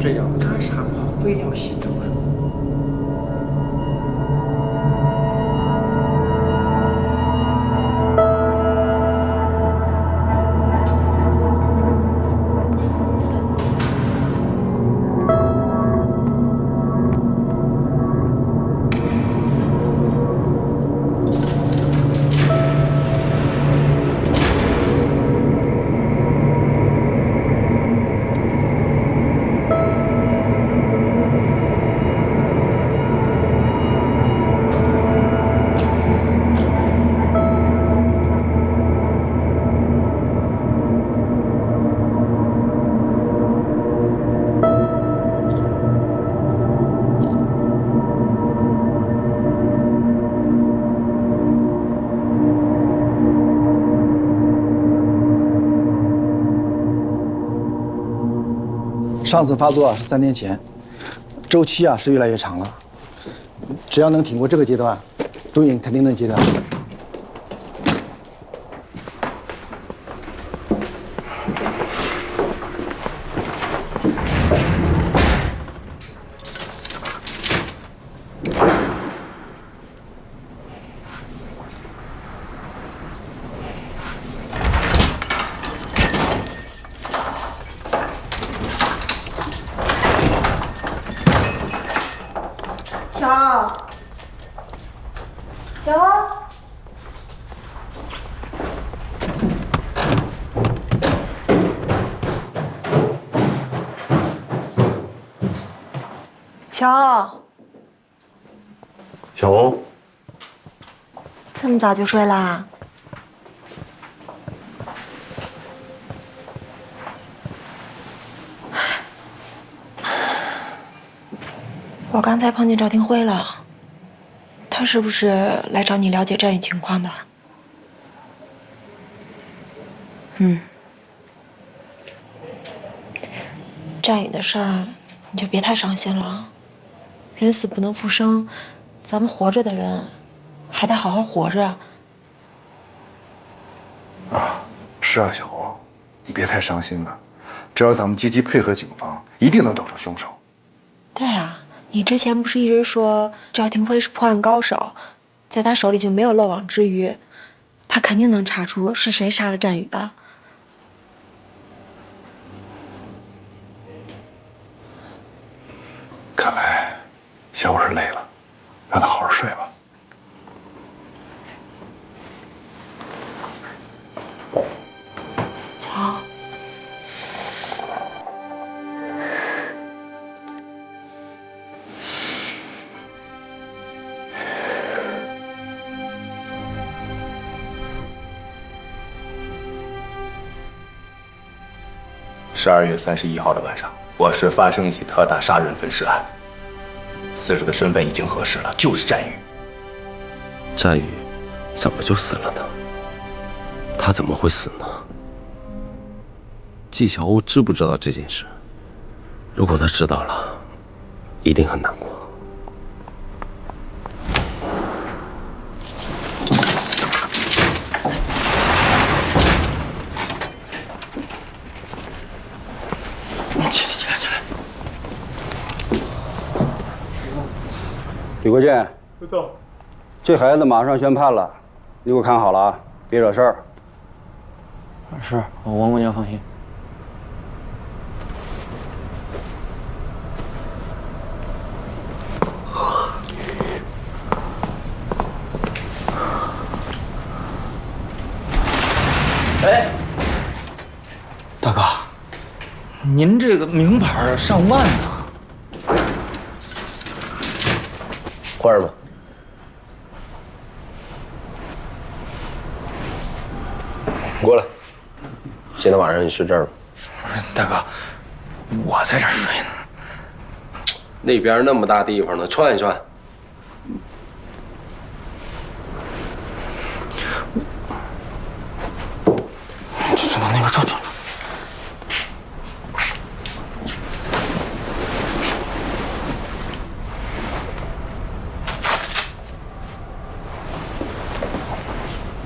这样干啥嘛？非要吸毒？上次发作是3年前，周期是越来越长了。只要能挺过这个阶段，毒瘾肯定能戒掉。小欧，这么早就睡啦？我刚才碰见赵廷辉了，他是不是来找你了解战宇情况的？战宇的事儿，你就别太伤心了。人死不能复生，咱们活着的人还得好好活着。是啊，小欧，你别太伤心了。只要咱们积极配合警方，一定能找出凶手。对啊，你之前不是一直说赵廷辉是破案高手，在他手里就没有漏网之鱼，他肯定能查出是谁杀了战宇的。看来小欧是累了，让他好好睡吧。小欧，12月31号的晚上，我市发生一起特大杀人分尸案，死者的身份已经核实了，就是战宇。战宇怎么就死了呢？他怎么会死呢？纪晓鸥知不知道这件事？如果他知道了，一定很难过。起来！吕国建，这孩子马上宣判了，你给我看好了啊，别惹事儿。是，王姑娘放心。哎，大哥，您这个名牌上万呢。花儿吗？过来。今天晚上你睡这儿吧。大哥，我在这儿睡呢。那边那么大地方呢，串一串。去往那边转。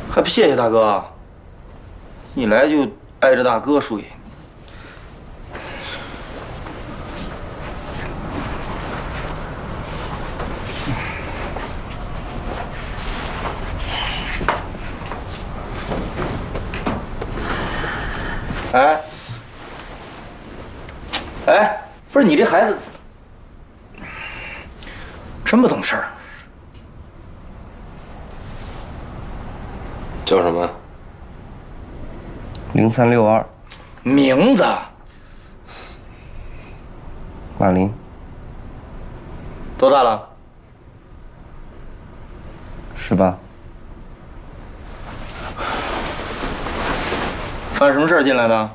还不谢谢大哥？一来就挨着大哥睡。哎，哎，不是你这孩子真不懂事儿。叫什么？0362。名字？马林。多大了？18。犯什么事儿进来的？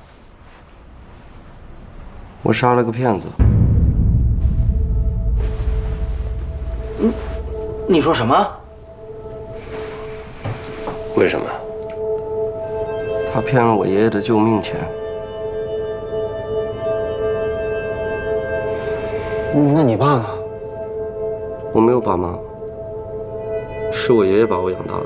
我杀了个骗子。你说什么？为什么？他骗了我爷爷的救命钱。那你爸呢？我没有爸妈，是我爷爷把我养大的。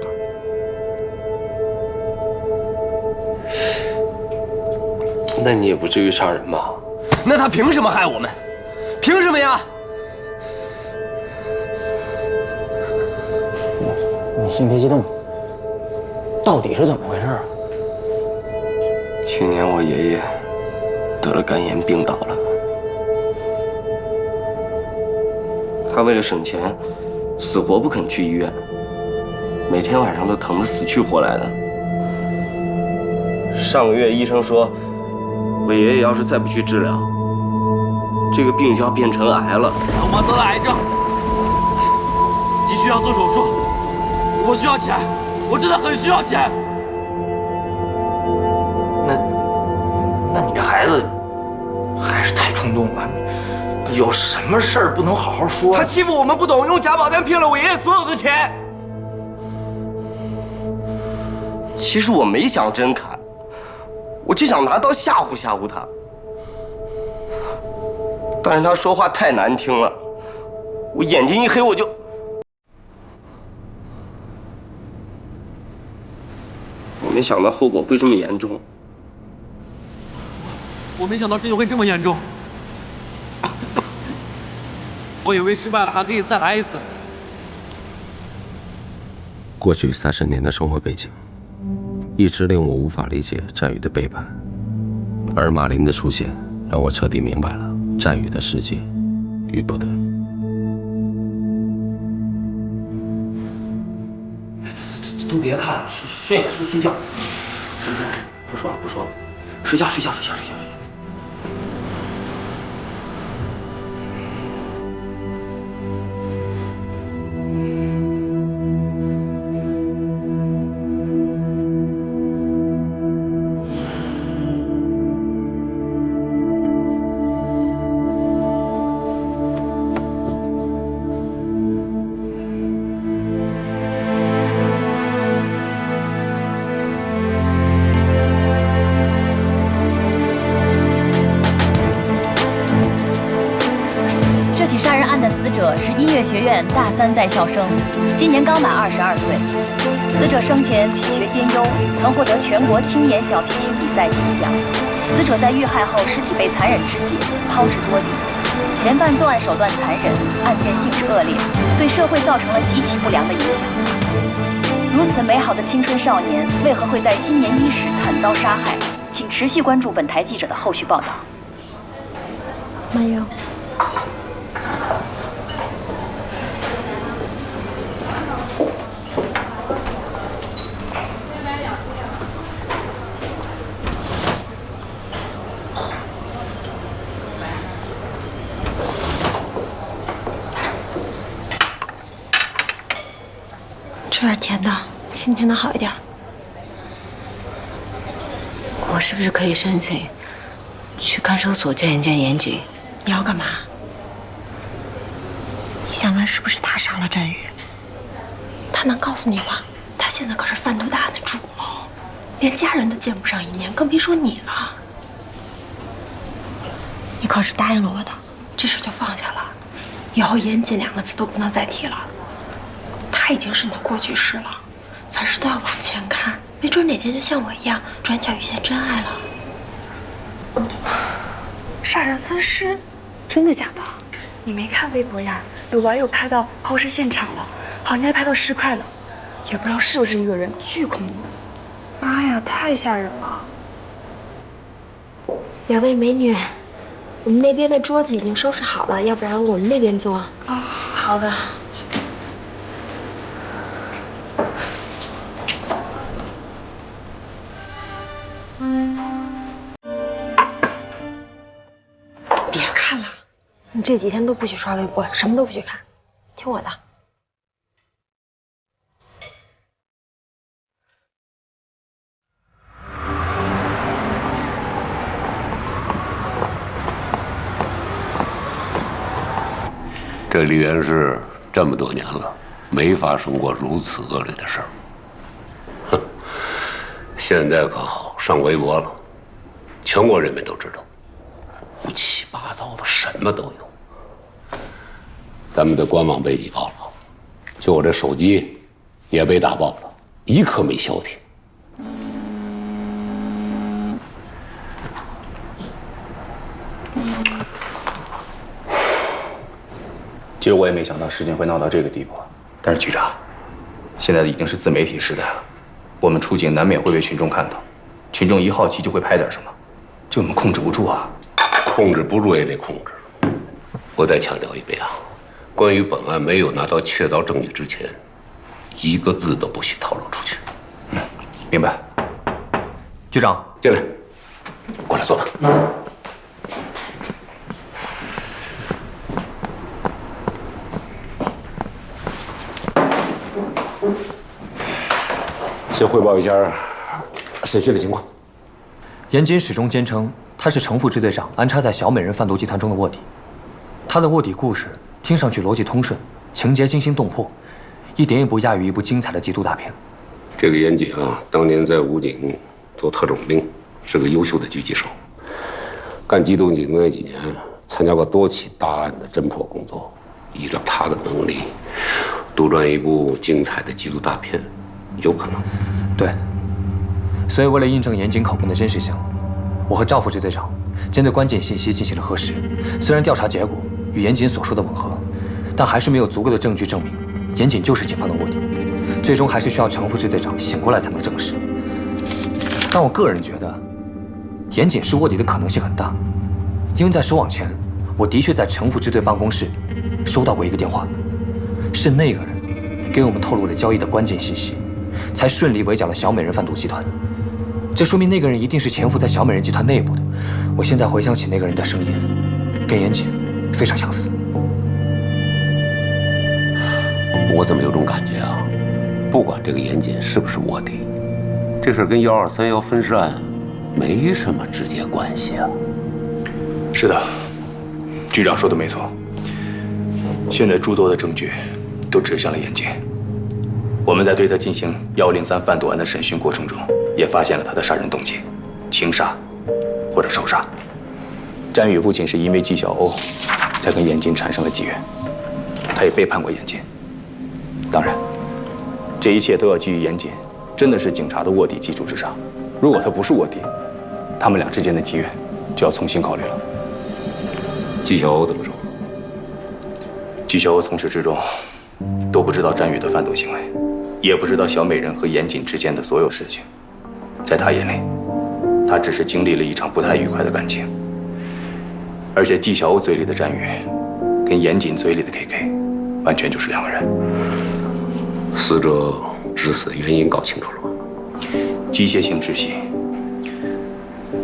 那你也不至于杀人吧？那他凭什么害我们？凭什么呀？你先别激动，到底是怎么回事啊？去年我爷爷得了肝炎病倒了，他为了省钱，死活不肯去医院，每天晚上都疼得死去活来的。上个月医生说，我爷爷要是再不去治疗，这个病就要变成癌了。老妈得了癌症，急需要做手术，我需要钱，我真的很需要钱。那你这孩子还是太冲动了。有什么事儿不能好好说？他欺负我们不懂，用假保单骗了我爷爷所有的钱。其实我没想真砍，我就想拿刀吓唬吓唬他。但是他说话太难听了，我眼睛一黑我就……我没想到后果会这么严重。我没想到事情会这么严重，我以为失败了还可以再来一次。过去30年的生活背景，一直令我无法理解战宇的背叛，而马林的出现，让我彻底明白了战宇的世界与不得。都别看了，睡觉。不说了，睡觉。这起杀人案的死者是音乐学院大3在校生，今年刚满22岁。死者生前品学兼优，曾获得全国青年小提琴比赛金奖。死者在遇害后尸体被残忍肢解，抛掷多地。前犯作案手段残忍，案件性质恶劣，对社会造成了极其不良的影响。如此美好的青春少年，为何会在新年伊始惨遭杀害？请持续关注本台记者的后续报道。没有。吃点甜的，心情能好一点。我是不是可以申请去看守所见一见严局？你要干嘛？你想问是不是他杀了战宇？他能告诉你吗？他现在可是贩毒大案的主谋，连家人都见不上一面，更别说你了。你可是答应了我的，这事就放下了，以后严谨2个字都不能再提了。他已经是你的过去式了，凡事都要往前看，没准哪天就像我一样，转角遇见真爱了。杀人分尸，真的假的？你没看微博呀？有网友拍到抛尸现场了，好像还拍到尸块了，也不知道是不是一个人，巨恐怖。妈呀，太吓人了！两位美女，我们那边的桌子已经收拾好了，要不然我们那边坐。哦，好的。别看了，你这几天都不许刷微博，什么都不许看，听我的。这梨园市这么多年了，没发生过如此恶劣的事儿。哼，现在可好，上微博了，全国人民都知道，乌七八糟的什么都有。咱们的官网被挤爆了，就我这手机也被打爆了，一刻没消停。其实我也没想到事情会闹到这个地步，但是局长，现在已经是自媒体时代了，我们出警难免会被群众看到，群众一好奇就会拍点什么，这我们控制不住啊。控制不住也得控制。我再强调一遍啊，关于本案没有拿到确凿证据之前，一个字都不许透露出去。明白。局长，进来，过来坐吧。先汇报一下审讯的情况。严谨始终坚称他是程副支队长安插在小美人贩毒集团中的卧底。他的卧底故事听上去逻辑通顺，情节惊心动魄，一点也不亚于一部精彩的缉毒大片。这个严谨啊，当年在武警做特种兵，是个优秀的狙击手。干机动警那几年，参加过多起大案的侦破工作。依照他的能力，杜撰一部精彩的缉毒大片，有可能。对。所以为了印证严谨口供的真实性，我和赵副支队长针对关键信息进行了核实。虽然调查结果与严谨所说的吻合，但还是没有足够的证据证明严谨就是警方的卧底。最终还是需要程副支队长醒过来才能证实。但我个人觉得，严谨是卧底的可能性很大，因为在收网前，我的确在程副支队办公室收到过一个电话，是那个人给我们透露了交易的关键信息，才顺利围剿了小美人贩毒集团。这说明那个人一定是潜伏在小美人集团内部的。我现在回想起那个人的声音，跟严谨非常相似。我怎么有种感觉啊？不管这个严谨是不是卧底，这事跟1231分尸案没什么直接关系啊。是的，局长说的没错。现在诸多的证据都指向了严谨。我们在对他进行103贩毒案的审讯过程中，也发现了他的杀人动机，情杀或者仇杀。詹宇不仅是因为纪晓欧才跟严谨产生了机缘，他也背叛过严谨。当然，这一切都要基于严谨真的是警察的卧底基础之上。如果他不是卧底，他们俩之间的机缘就要重新考虑了。纪晓欧怎么说？纪晓欧从始至终都不知道詹宇的贩毒行为，也不知道小美人和严谨之间的所有事情。在他眼里，他只是经历了一场不太愉快的感情。而且纪晓欧嘴里的詹宇，跟严谨嘴里的 KK， 完全就是两个人。死者致死的原因搞清楚了吗？机械性窒息，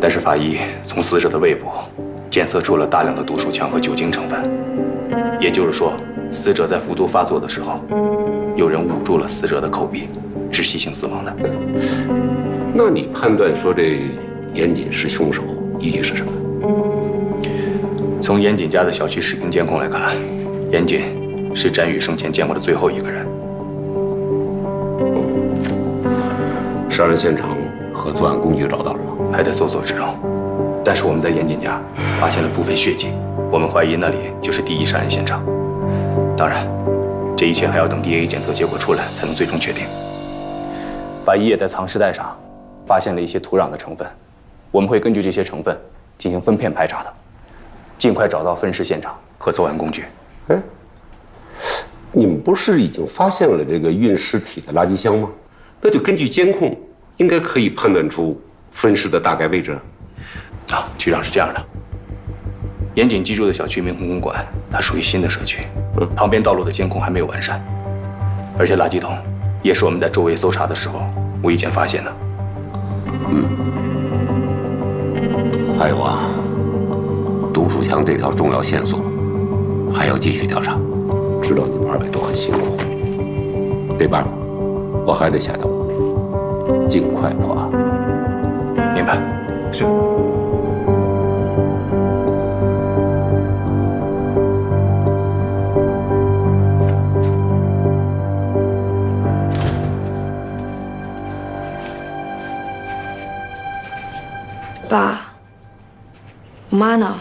但是法医从死者的胃部检测出了大量的毒鼠强和酒精成分，也就是说，死者在服毒发作的时候，有人捂住了死者的口鼻，窒息性死亡的。那你判断说这严谨是凶手，依据是什么？从严谨家的小区视频监控来看，严谨是詹宇生前见过的最后一个人。杀人现场和作案工具找到了吗？还在搜索之中，但是我们在严谨家发现了部分血迹，我们怀疑那里就是第一杀人现场。当然，这一切还要等 DNA 检测结果出来才能最终确定。法医也在藏尸袋上发现了一些土壤的成分，我们会根据这些成分进行分片排查的，尽快找到分尸现场和作案工具。哎，你们不是已经发现了这个运尸体的垃圾箱吗？那就根据监控，应该可以判断出分尸的大概位置。啊，局长是这样的，严谨居住的小区明红公馆，它属于新的社区，旁边道路的监控还没有完善，而且垃圾桶也是我们在周围搜查的时候无意间发现的。还有啊，杜树强这条重要线索还要继续调查。知道你们2位都很辛苦，没办法，我还得下刀，尽快破案。明白。是。爸，我妈呢？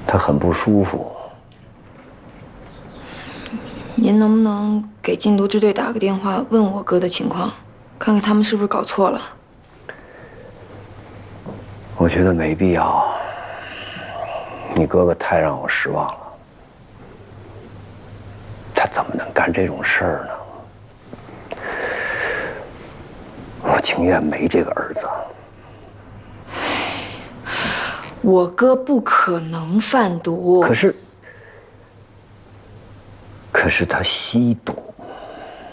他很不舒服。您能不能给禁毒支队打个电话，问我哥的情况，看看他们是不是搞错了？我觉得没必要。你哥哥太让我失望了，他怎么能干这种事儿呢？我情愿没这个儿子。我哥不可能贩毒。可是他吸毒。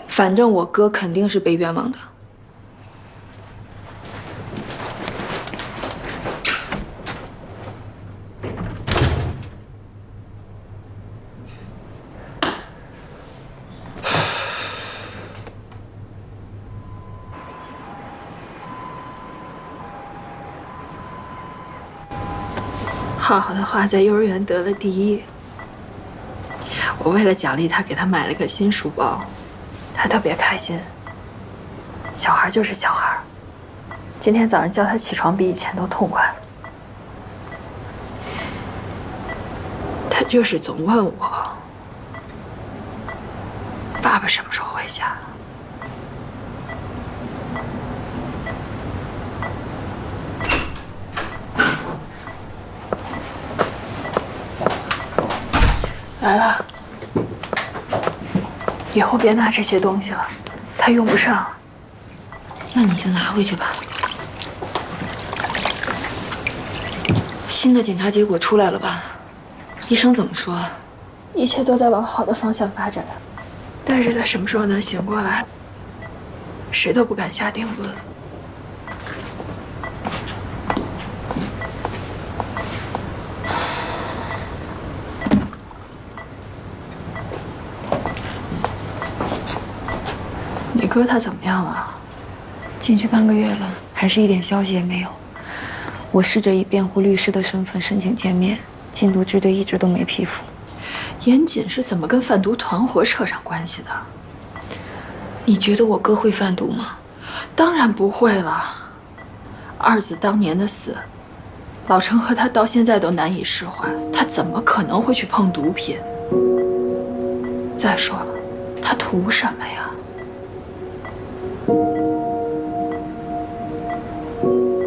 反正我哥肯定是被冤枉的。浩浩的话在幼儿园得了第1，我为了奖励他，给他买了个新书包，他特别开心。小孩就是小孩，今天早上叫他起床比以前都痛快。他就是总问我，爸爸什么时候回家？来了，以后别拿这些东西了，他用不上。那你就拿回去吧。新的检查结果出来了吧？医生怎么说？一切都在往好的方向发展，但是他什么时候能醒过来，谁都不敢下定论。你哥他怎么样了？进去半个月了，还是一点消息也没有。我试着以辩护律师的身份申请见面，禁毒支队一直都没批复。严谨是怎么跟贩毒团伙扯上关系的？你觉得我哥会贩毒吗？当然不会了。二子当年的死，老程和他到现在都难以释怀，他怎么可能会去碰毒品？再说了，他图什么呀？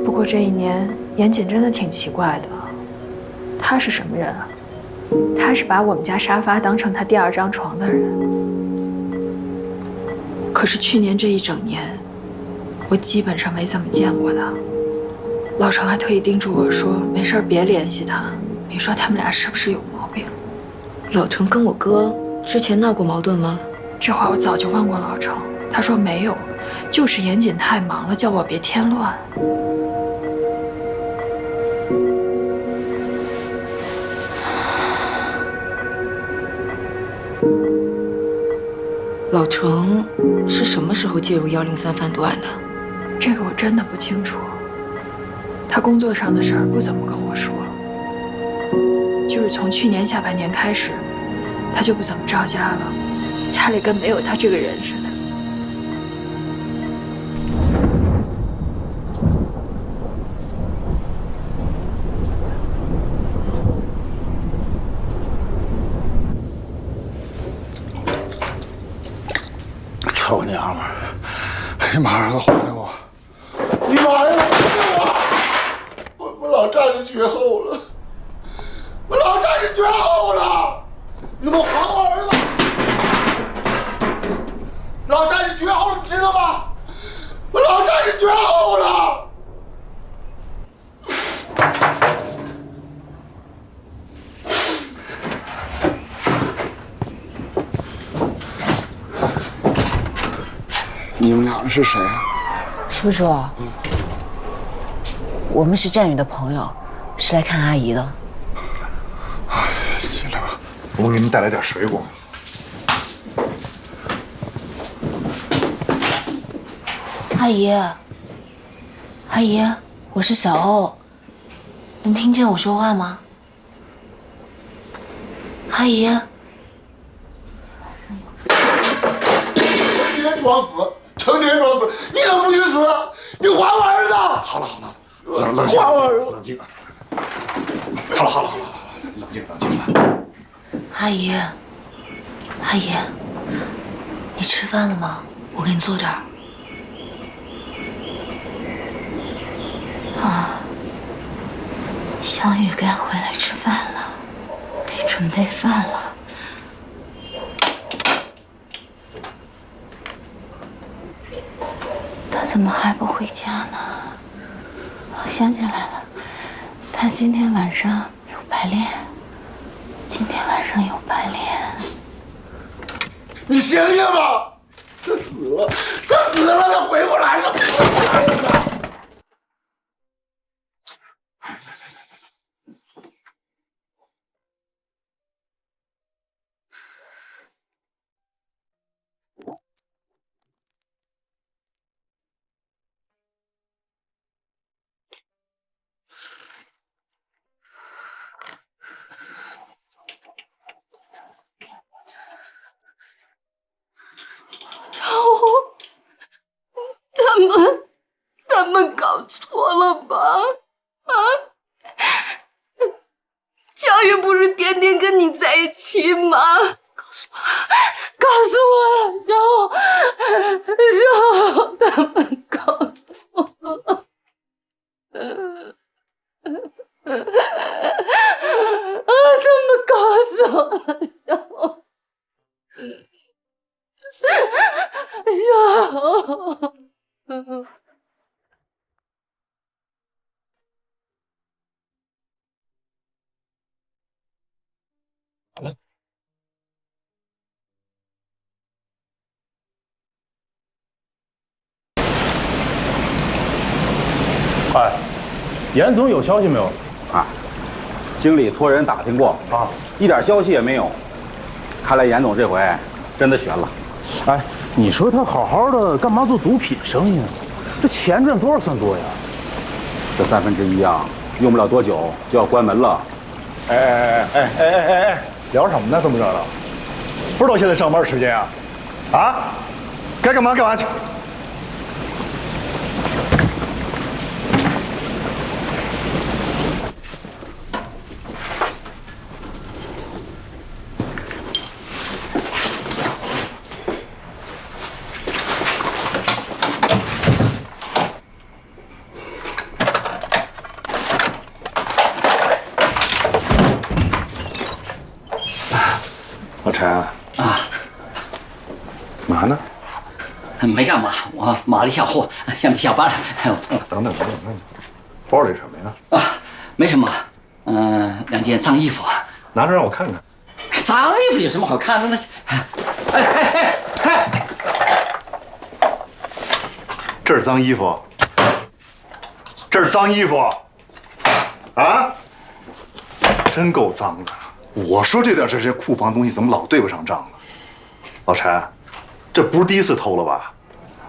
不过这1年，严谨真的挺奇怪的。他是什么人啊？他是把我们家沙发当成他第2张床的人。可是去年这1整年，我基本上没怎么见过他。老程还特意叮嘱我说，没事别联系他。你说他们俩是不是有毛病？老程跟我哥之前闹过矛盾吗？这话我早就问过老程，他说没有，就是严谨太忙了，叫我别添乱。老程是什么时候介入103贩毒案的？这个我真的不清楚。他工作上的事儿不怎么跟我说，就是从去年下半年开始，他就不怎么着家了，家里跟没有他这个人似的。臭娘们儿！你马上给我还给我！你马上给我！我老站在绝后了，我老站在绝后了！你们还我儿子！老张你绝后了，你知道吗？我老张你绝后了。你们俩是谁啊？叔叔，我们是战宇的朋友，是来看阿姨的。进来吧，我给你们带来点水果。阿姨，阿姨，我是小欧，能听见我说话吗？阿姨，成天装死，成天装死，你怎么不去死？你还我儿子！好了，冷静，还我儿子！冷静。好了，冷静吧。阿姨，阿姨，你吃饭了吗？我给你做点儿。啊，小雨该回来吃饭了，得准备饭了。他怎么还不回家呢？我想起来了，他今天晚上有排练。今天晚上有排练。你醒醒吧！他死了，他回不来了。他们搞错了吧？啊！小雨不是天天跟你在一起吗？告诉我，然后他们搞错了。他们搞错了，小哎，严总有消息没有？啊，经理托人打听过啊，一点消息也没有。看来严总这回真的悬了。哎，你说他好好的，干嘛做毒品生意呢？这钱赚多少算多呀？这1/3啊，用不了多久就要关门了。哎，聊什么呢？这么热闹，不知道现在上班时间啊？啊，该干嘛干嘛去。老陈啊，嘛呢？没干嘛，我码了一下货，下面下班了。等等，包里什么呀？啊，没什么，2件脏衣服，拿出让我看看。脏衣服有什么好看的呢？哎，这是脏衣服，这是脏衣服，啊，真够脏的。我说这点事，这库房东西怎么老对不上账呢？老陈，这不是第一次偷了吧？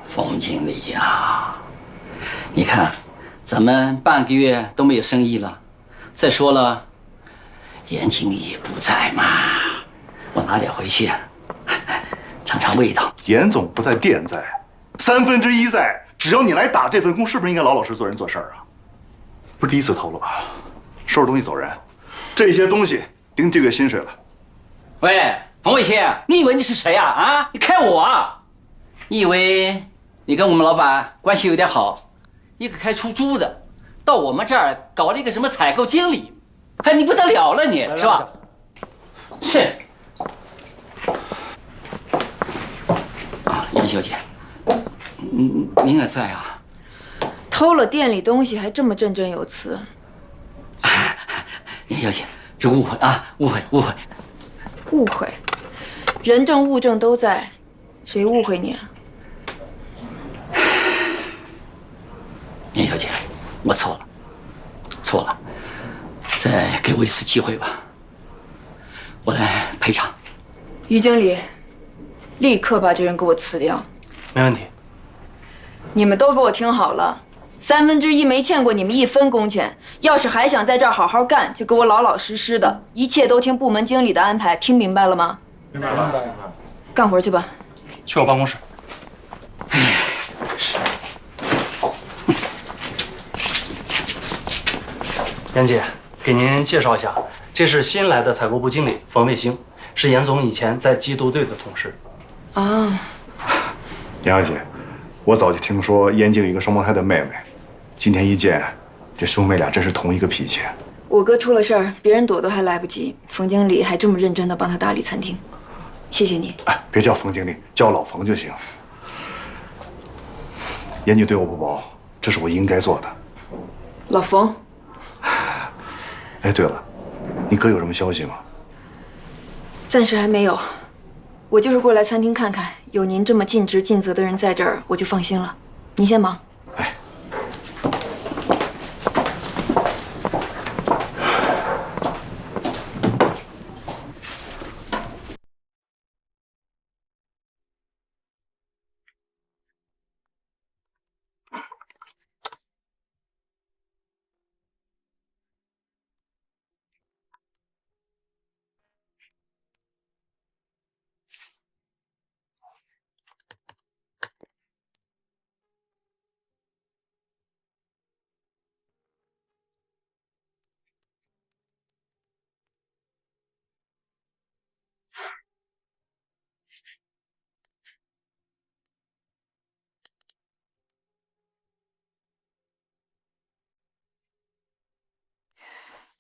冯经理呀，你看，咱们半个月都没有生意了。再说了，严经理不在嘛，我拿点回去，尝尝味道。严总不在，店在，1/3在。只要你来打这份工，是不是应该老老实做人做事啊？不是第一次偷了吧？收拾东西走人，这些东西顶这个月薪水了。喂，冯伟清，你以为你是谁啊？啊，你开我啊？你以为你跟我们老板关系有点好？一个开出租的，到我们这儿搞了一个什么采购经理，哎，你不得了了你，是吧？是。啊，有严小姐，您也在啊？偷了店里东西还这么振振有词。严小姐，这误会啊，误会。误会，人证物证都在，谁误会你啊？严小姐，我错了，再给我一次机会吧，我来赔偿。于经理，立刻把这人给我辞掉。没问题。你们都给我听好了，1/3没欠过你们1分工钱。要是还想在这儿好好干，就给我老老实实的，一切都听部门经理的安排，听明白了吗？明白了。干活去吧。去我办公室。是。严姐，给您介绍一下，这是新来的采购部经理冯卫星，是严总以前在缉毒队的同事。啊，杨小姐，我早就听说燕京有一个双胞胎的妹妹，今天一见，这兄妹俩真是同一个脾气。我哥出了事儿，别人躲都还来不及，冯经理还这么认真的帮他打理餐厅，谢谢你。哎，别叫冯经理，叫老冯就行。燕京对我不薄，这是我应该做的。老冯。哎，对了，你哥有什么消息吗？暂时还没有，我就是过来餐厅看看，有您这么尽职尽责的人在这儿，我就放心了。您先忙。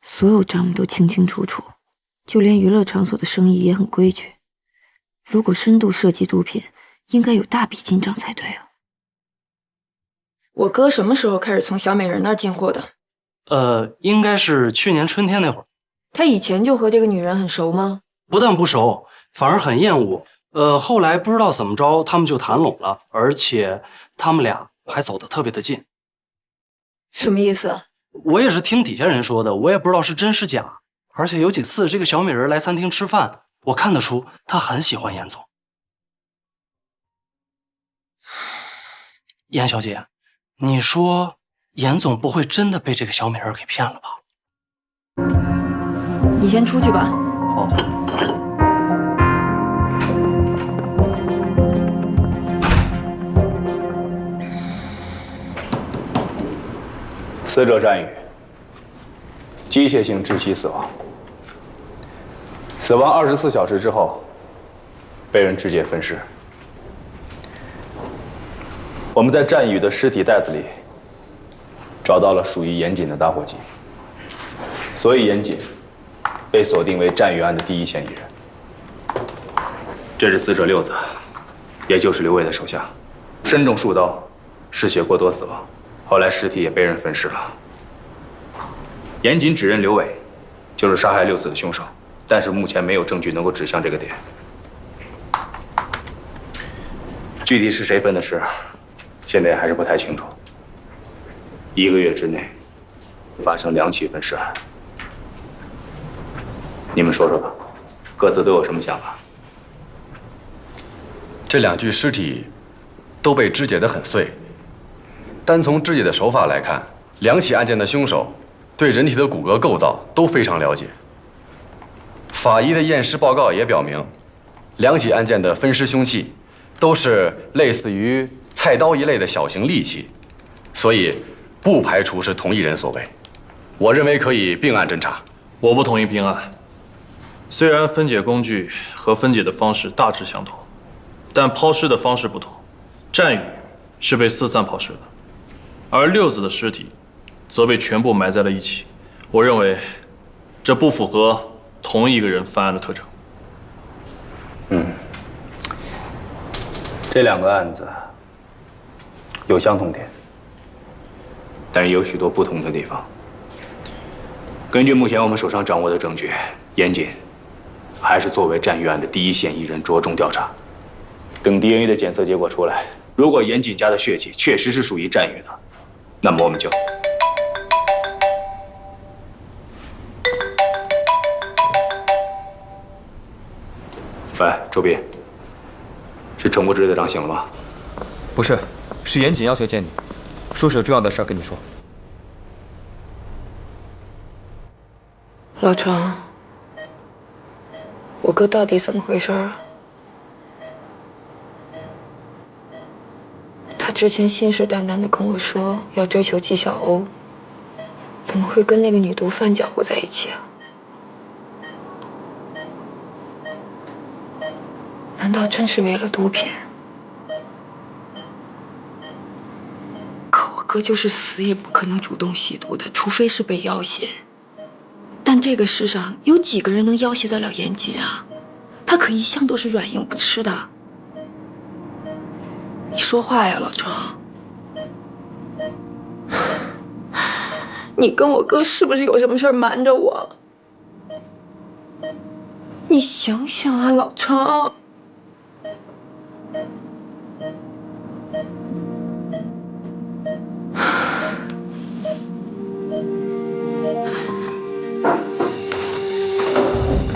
所有账目都清清楚楚，就连娱乐场所的生意也很规矩。如果深度涉及毒品，应该有大笔进账才对啊。我哥什么时候开始从小美人那儿进货的？应该是去年春天那会儿。他以前就和这个女人很熟吗？不但不熟，反而很厌恶。后来不知道怎么着，他们就谈拢了，而且他们俩还走得特别的近。什么意思？我也是听底下人说的，我也不知道是真是假。而且有几次这个小美人来餐厅吃饭，我看得出她很喜欢严总。严小姐，你说严总不会真的被这个小美人给骗了吧？你先出去吧。好。死者战宇，机械性窒息死亡，死亡24小时之后，被人直接分尸。我们在战宇的尸体袋子里找到了属于严谨的打火机，所以严谨被锁定为战宇案的第一嫌疑人。这是死者六子，也就是刘伟的手下，身中数刀，失血过多死亡。后来尸体也被人分尸了。严谨指认刘伟就是杀害六子的凶手，但是目前没有证据能够指向这个点。具体是谁分的尸，现在还是不太清楚。1个月之内发生2起分尸案，你们说说吧，各自都有什么想法？这2具尸体都被肢解得很碎。单从肢解的手法来看，2起案件的凶手对人体的骨骼构造都非常了解。法医的验尸报告也表明，2起案件的分尸凶器都是类似于菜刀一类的小型利器，所以不排除是同一人所为。我认为可以并案侦查。我不同意并案。虽然分解工具和分解的方式大致相同，但抛尸的方式不同。战宇是被四散抛尸的。而六子的尸体则被全部埋在了一起。我认为这不符合同一个人犯案的特征。这两个案子有相同点，但是也有许多不同的地方。根据目前我们手上掌握的证据，严谨还是作为战玉案的第一嫌疑人着重调查。等 DNA 的检测结果出来，如果严谨家的血迹确实是属于战玉的，那么我们就……喂，周斌，是程国志队长醒了吗？不是，是严谨要求见你，说是有重要的事儿跟你说。老程，我哥到底怎么回事啊？他之前信誓旦旦的跟我说要追求纪晓鸥，怎么会跟那个女毒贩搅和在一起啊？难道真是为了毒品？可我哥就是死也不可能主动吸毒的，除非是被要挟。但这个世上有几个人能要挟得了严谨啊？他可一向都是软硬不吃的。你说话呀，老程！你跟我哥是不是有什么事儿瞒着我？你醒醒啊，老程！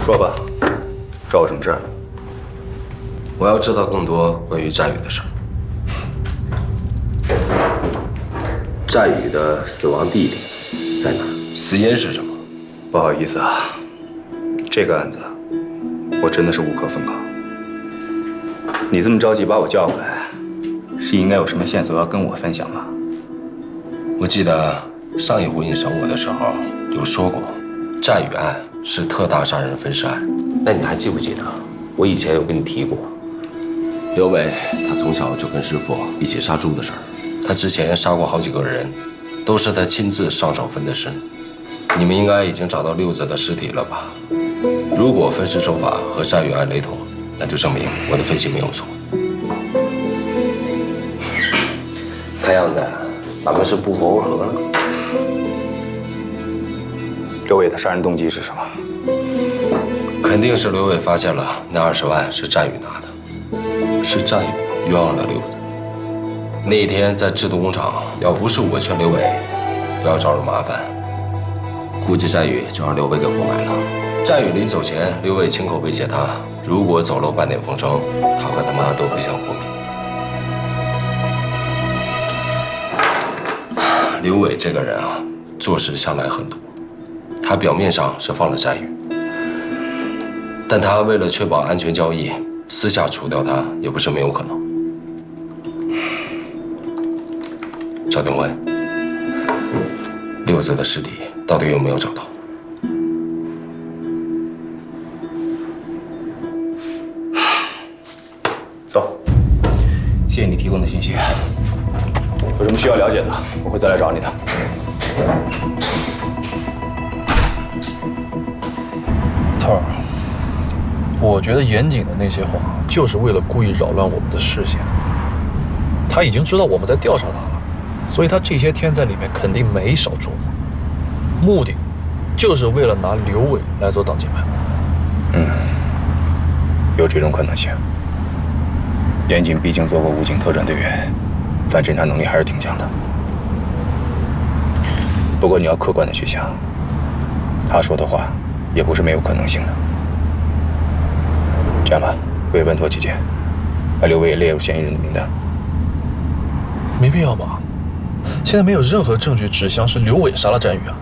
说吧，找我什么事儿？我要知道更多关于战宇的事儿。战宇的死亡地点在哪？死因是什么？不好意思啊，这个案子我真的是无可奉告。你这么着急把我叫回来，是应该有什么线索要跟我分享吧？我记得上一回你审我的时候有说过，战宇案是特大杀人分尸案。那你还记不记得我以前有跟你提过，刘伟他从小就跟师傅一起杀猪的事儿。他之前杀过好几个人，都是他亲自上手分的尸。你们应该已经找到六子的尸体了吧？如果分尸手法和战宇案雷同，那就证明我的分析没有错。看样子咱们是不谋而合了。刘伟的杀人动机是什么？肯定是刘伟发现了那20万是战宇拿的，是战宇冤枉了六子。那一天在制毒工厂，要不是我劝刘伟不要找人麻烦，估计战宇就让刘伟给活埋了。战宇临走前，刘伟亲口威胁他，如果走漏半点风声，他和他妈都不想活命。刘伟这个人啊，做事向来狠毒。他表面上是放了战宇，但他为了确保安全交易，私下除掉他也不是没有可能。赵定文，六子的尸体到底有没有找到？走，谢谢你提供的信息。有什么需要了解的，我会再来找你的。头儿，我觉得严谨的那些话就是为了故意扰乱我们的视线。他已经知道我们在调查他了，所以他这些天在里面肯定没少琢磨，目的就是为了拿刘伟来做挡箭牌。有这种可能性。严谨毕竟做过武警特战队员，反侦查能力还是挺强的。不过你要客观的去想，他说的话也不是没有可能性的。这样吧，为稳妥起见，把刘伟也列入嫌疑人的名单。没必要吧？现在没有任何证据指向是刘伟杀了战宇啊。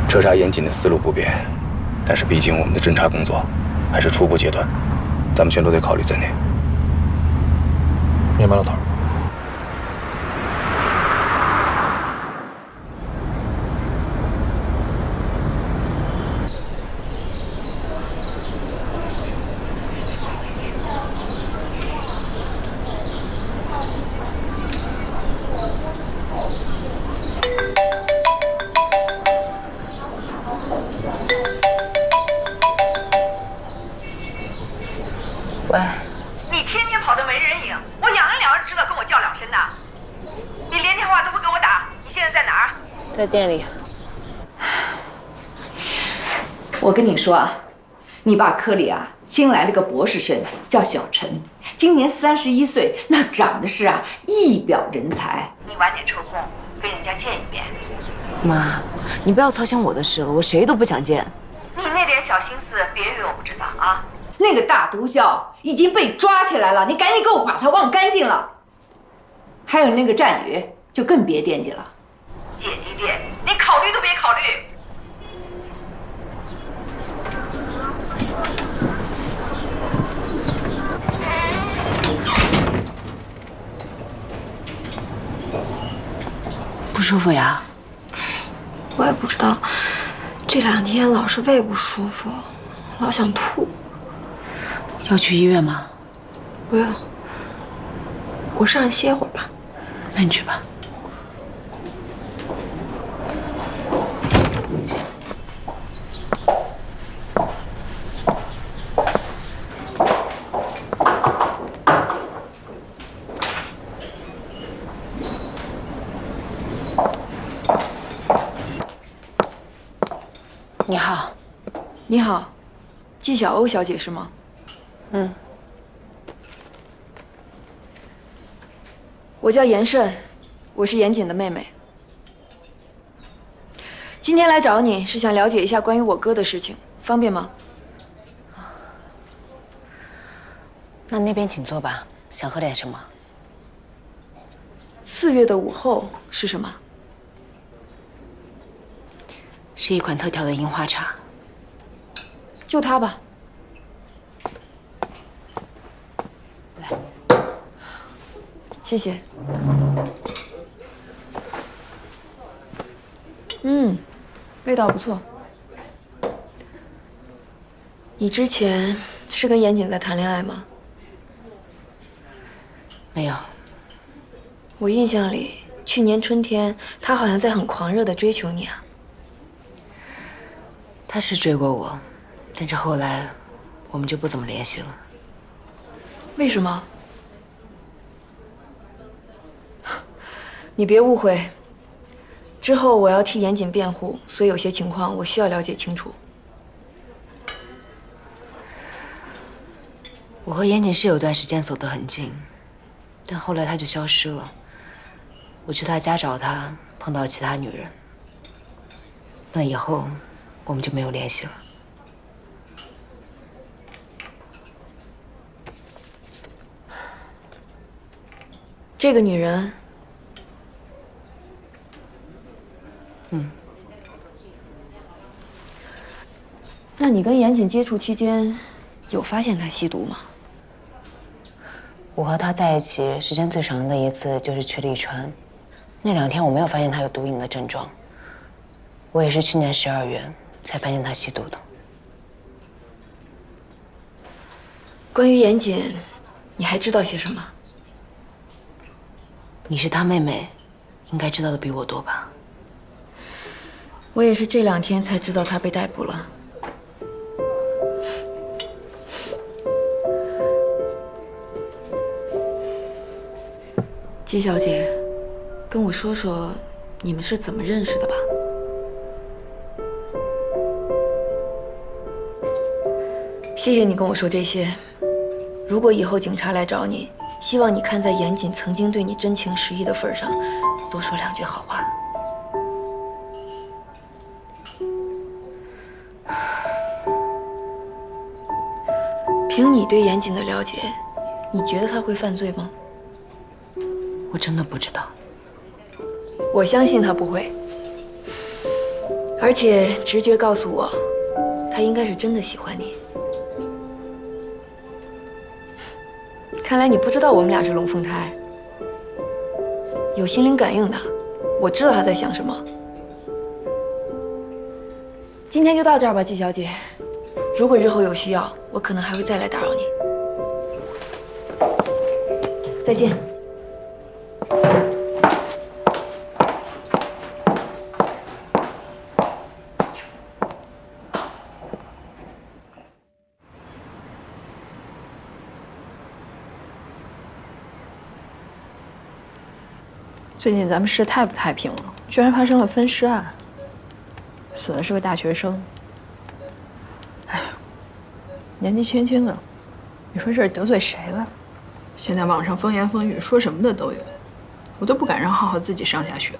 彻查严谨的思路不变，但是毕竟我们的侦查工作还是初步阶段，咱们全都得考虑在内。明白了，头儿。喂，你天天在店里。我跟你说啊，你爸科里啊新来了个博士生，叫小陈，今年31岁，那长得是啊一表人才。你晚点抽空跟人家见一面。妈，你不要操心我的事了，我谁都不想见。你那点小心思，别以为我不知道啊。那个大毒枭已经被抓起来了，你赶紧给我把他忘干净了。还有那个战宇，就更别惦记了。姐弟恋，你考虑都别考虑。不舒服呀？我也不知道，这2天老是胃不舒服，老想吐。要去医院吗？不用，我上去歇会儿吧。那你去吧。你好。你好，纪晓鸥小姐是吗？嗯。我叫严慎，我是严谨的妹妹。今天来找你是想了解一下关于我哥的事情，方便吗？那边请坐吧，想喝点什么？4月的午后是什么？是一款特调的樱花茶。就它吧。来，谢谢。味道不错。你之前是跟严谨在谈恋爱吗？没有。我印象里，去年春天他好像在很狂热地追求你啊。他是追过我，但是后来我们就不怎么联系了。为什么？你别误会，之后我要替严谨辩护，所以有些情况我需要了解清楚。我和严谨是有段时间走得很近，但后来他就消失了。我去他家找他，碰到其他女人。那以后我们就没有联系了。这个女人，那你跟严谨接触期间，有发现她吸毒吗？我和他在一起时间最长的一次就是去利川，那2天我没有发现他有毒瘾的症状。我也是去年12月才发现他吸毒的。关于严谨，你还知道些什么？你是他妹妹，应该知道的比我多吧？我也是这2天才知道他被逮捕了。纪小姐，跟我说说你们是怎么认识的吧。谢谢你跟我说这些。如果以后警察来找你，希望你看在严谨曾经对你真情实意的份上，多说2句好话。凭你对严谨的了解，你觉得他会犯罪吗？我真的不知道。我相信他不会，而且直觉告诉我，他应该是真的喜欢你。看来你不知道我们俩是龙凤胎，有心灵感应的，我知道他在想什么。今天就到这儿吧，纪小姐。如果日后有需要，我可能还会再来打扰你。再见。最近咱们市太不太平了，居然发生了分尸案，死的是个大学生。哎，年纪轻轻的，你说这是得罪谁了？现在网上风言风语，说什么的都有，我都不敢让浩浩自己上下学。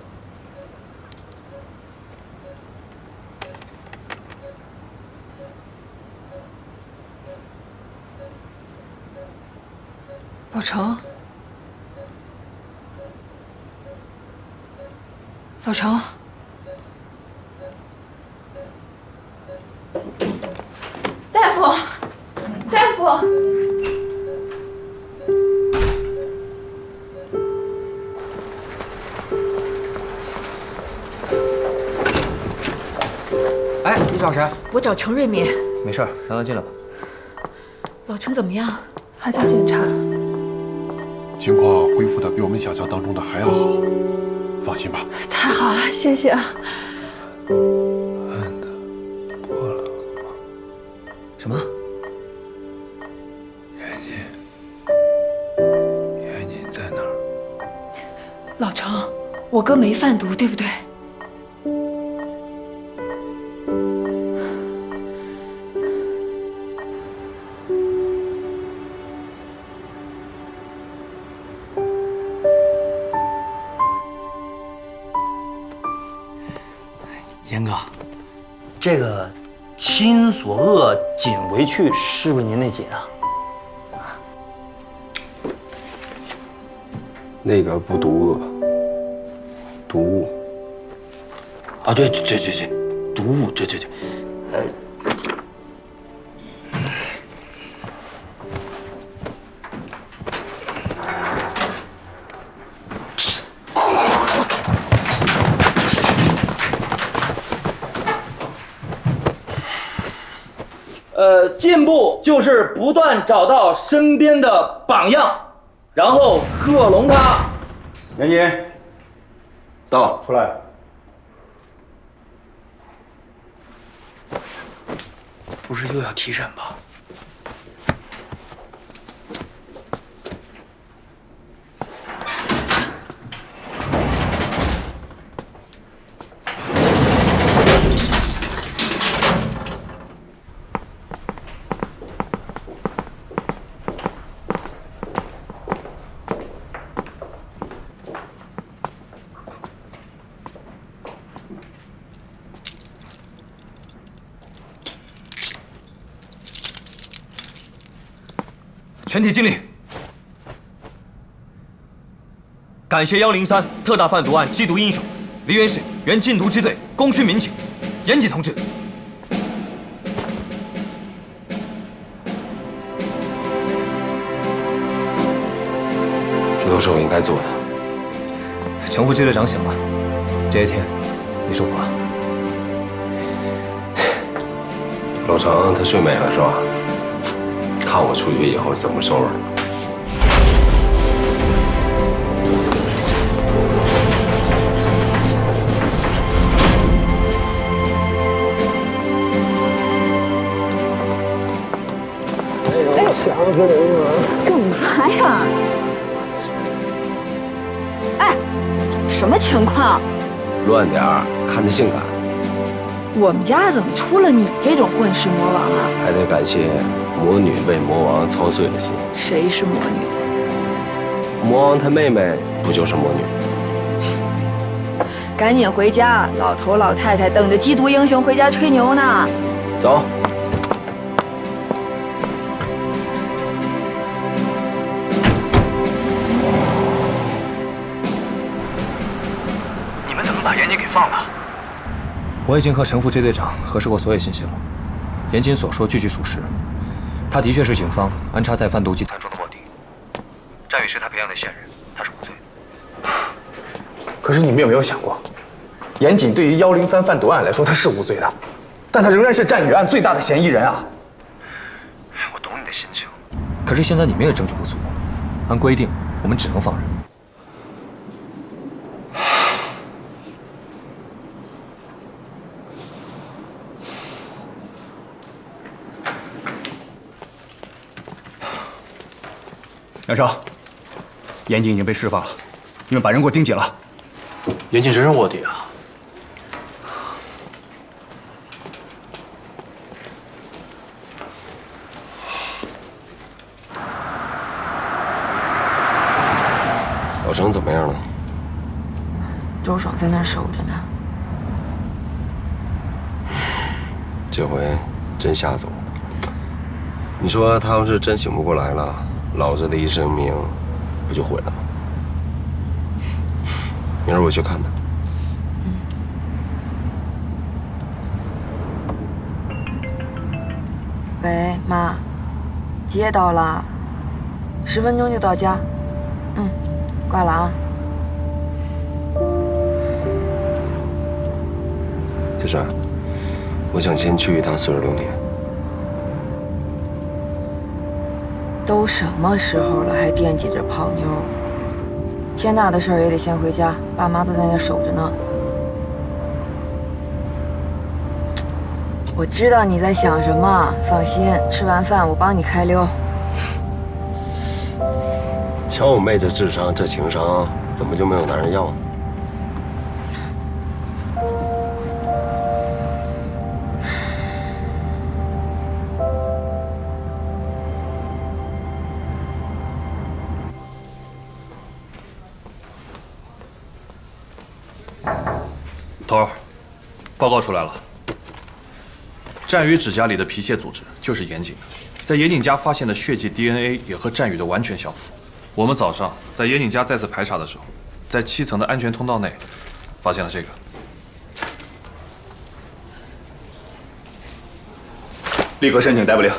老程，老程，大夫，大夫。哎，你找谁？我找程瑞敏。没事，让他进来吧。老程怎么样？还在检查。情况恢复的比我们想象当中的还要好，放心吧。太好了，谢谢啊。案的破了吗？什么？严谨在哪儿？老程，我哥没贩毒，对不对？严哥，这个亲所恶，谨为去，是不是您那紧啊？那个不毒恶，毒物。啊，对，毒物，对，进步就是不断找到身边的榜样，然后克隆他。严谨，到，出来。不是又要提审吧？全体敬礼！感谢103特大贩毒案缉毒英雄，梨园市原禁毒支队功勋民警严谨同志。这都是我应该做的。程副支队长醒了，这些天你受苦了。老程他睡美了是吧？看我出去以后怎么收拾他。哎呦，想死你了！干嘛呀？哎，什么情况？乱点儿，看着性感。我们家怎么出了你这种混世魔王啊？还得感谢魔女为魔王操碎了心。谁是魔女？魔王他妹妹不就是魔女？赶紧回家，老头老太太等着缉毒英雄回家吹牛呢。走。你们怎么把严谨给放了？我已经和程副支队长核实过所有信息了，严谨所说句句属实，他的确是警方安插在贩毒集团中的卧底。战宇是他培养的线人，他是无罪的。可是你们有没有想过，严谨对于103贩毒案来说他是无罪的，但他仍然是战宇案最大的嫌疑人啊！我懂你的心情，可是现在你们也证据不足，按规定我们只能放人。梁少，严谨已经被释放了，你们把人给我盯紧了，严谨真是卧底啊！老程怎么样了？周爽在那儿守着呢。这回真吓走了。你说他要是真醒不过来了，老子的一生命不就毁了吗？明儿我去看他。喂，妈，几点到了？10分钟就到家。挂了啊。铁栓，我想先去一趟40多年。都什么时候了，还惦记着泡妞？天大的事儿也得先回家，爸妈都在那守着呢。我知道你在想什么，放心，吃完饭我帮你开溜。瞧我妹这智商，这情商，怎么就没有男人要呢？头儿，报告出来了。战宇指甲里的皮屑组织就是严谨的，在严谨家发现的血迹 DNA 也和战宇的完全相符。我们早上在严谨家再次排查的时候，在7层的安全通道内发现了这个。立刻申请逮捕令。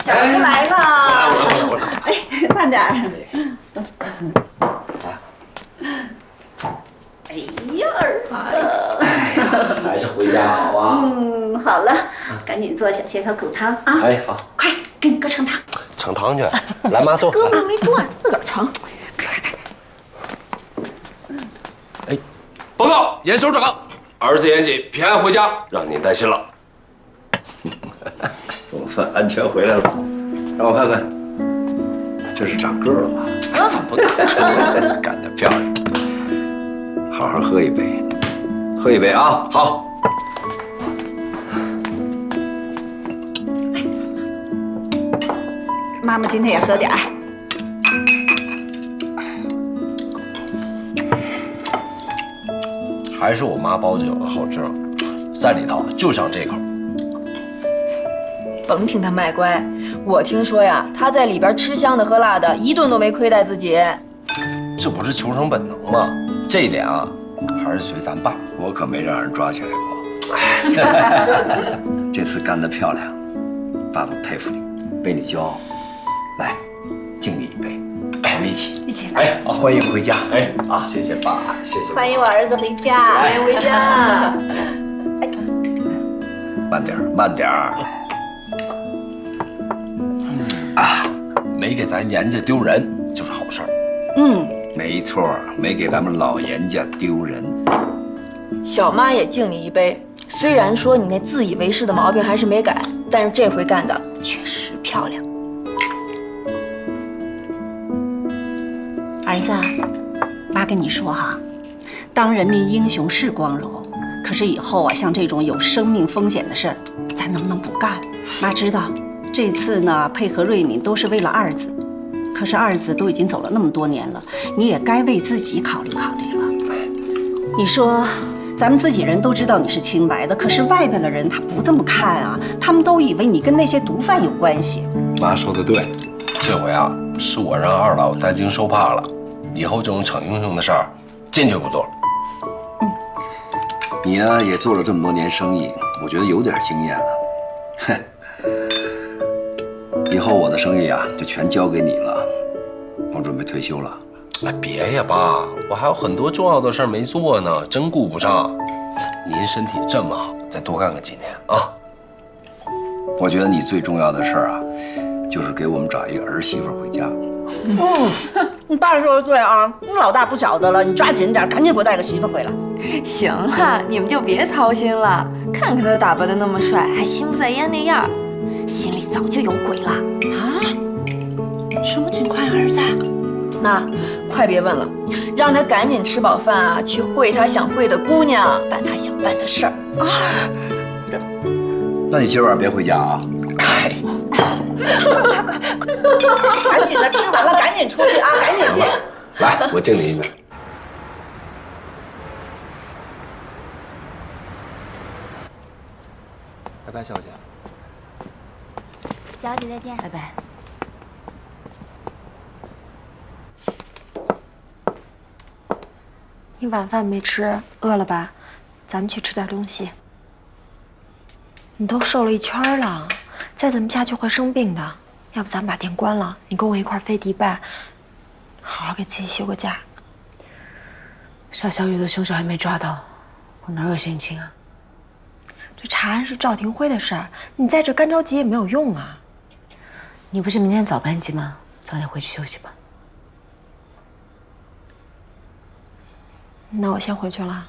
小子来了！哎，慢点儿。哎呀，儿子，还是回家好啊。好了，赶紧做小蟹头骨汤啊！哎，好，快给你哥盛汤。盛汤去，来妈坐。哥们没断，自个儿盛。报告，严首长，儿子严谨平安回家，让您担心了。总算安全回来了，让我看看，这是长个了吧？怎么干？干得漂亮！好好喝一杯，喝一杯啊！好。妈妈今天也喝点儿。还是我妈包的饺子好吃，在里头就想这口。甭听他卖乖，我听说呀，他在里边吃香的喝辣的，一顿都没亏待自己。这不是求生本能吗？这一点啊，还是随咱爸。我可没让人抓起来过。这次干得漂亮，爸爸佩服你，为你骄傲。来，敬你一杯，我们一起。一起来。哎，欢迎回家。哎，啊，谢谢爸，谢谢。欢迎我儿子回家。欢迎回家。慢点儿，慢点儿。啊，没给咱严家丢人就是好事儿。没错，没给咱们老严家丢人。小妈也敬你一杯。虽然说你那自以为是的毛病还是没改，但是这回干的确实漂亮。儿子，妈跟你说哈，当人民英雄是光荣，可是以后啊，像这种有生命风险的事儿，咱能不能不干？妈知道，这次呢配合瑞敏都是为了二子，可是二子都已经走了那么多年了，你也该为自己考虑考虑了。你说，咱们自己人都知道你是清白的，可是外边的人他不这么看啊，他们都以为你跟那些毒贩有关系。妈说的对，这回啊是我让二老担惊受怕了，以后这种逞英雄的事儿坚决不做了。你呢也做了这么多年生意，我觉得有点经验了。哼，以后我的生意啊就全交给你了，我准备退休了。哎，别呀，爸，我还有很多重要的事儿没做呢，真顾不上。您身体这么好，再多干个几年啊！我觉得你最重要的事儿啊，就是给我们找一个儿媳妇回家。你爸说的对啊，你老大不小的了，你抓紧点，赶紧给我带个媳妇回来。行了，你们就别操心了。看看他打扮的那么帅，还心不在焉那样，心里早就有鬼了。啊？什么情况呀，儿子？那快别问了，让他赶紧吃饱饭啊，去会他想会的姑娘，办他想办的事儿啊。那你今晚别回家啊。赶紧的，吃完了赶紧出去啊，赶紧去。来，我敬你一杯。拜拜，小姐。小姐再见，拜拜。你晚饭没吃，饿了吧？咱们去吃点东西。你都瘦了一圈了，再这么下去会生病的。要不咱们把店关了，你跟我一块儿飞迪拜，好好给自己休个假。杀小雨的凶手还没抓到，我哪有心情啊？这查案是赵廷辉的事儿，你在这干着急也没有用啊。你不是明天早班机吗？早点回去休息吧。那我先回去了。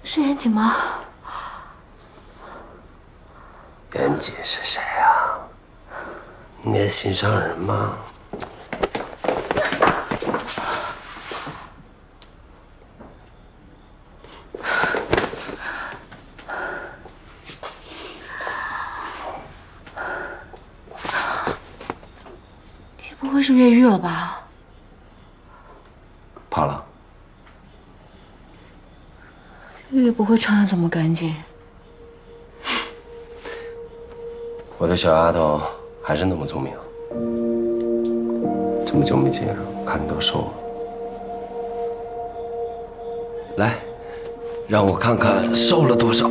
是严谨吗？严谨是谁啊？你的心上人吗？你不会是越狱了吧？怕了。越狱不会穿得这么干净。我的小丫头还是那么聪明。这么久没见，看你都瘦了。来，让我看看瘦了多少。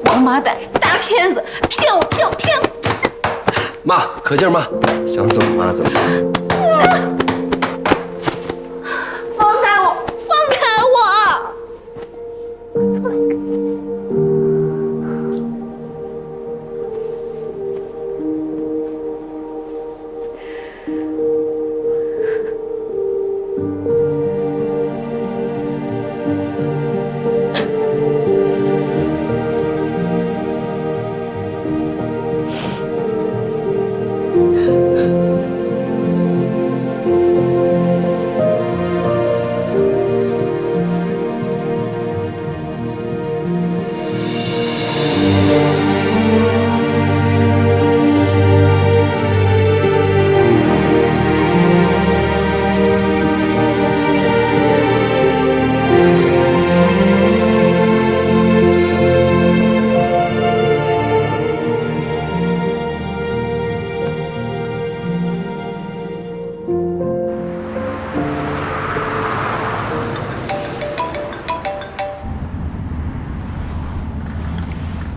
王八蛋，大骗子，骗我，骗我，骗我！妈，可劲儿骂，想怎么骂怎么骂。放开我！放开我！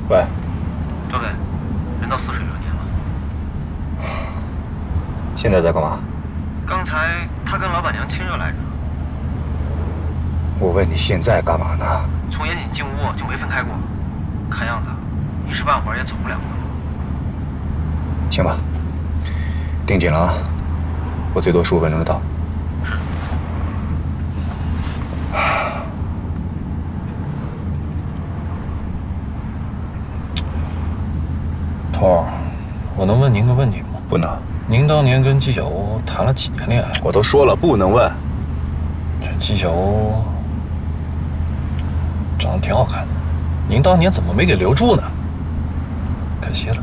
喂，赵队，人到泗水河年了。现在在干嘛？刚才他跟老板娘亲热来着。我问你现在干嘛呢？从严谨进屋就没分开过，看样子一时半会儿也走不了了。行吧，盯紧了啊！我最多15分钟就到。头儿，我能问您个问题吗？不能。您当年跟纪晓鸥谈了几年恋爱？我都说了不能问。这纪晓鸥长得挺好看的，您当年怎么没给留住呢？可惜了。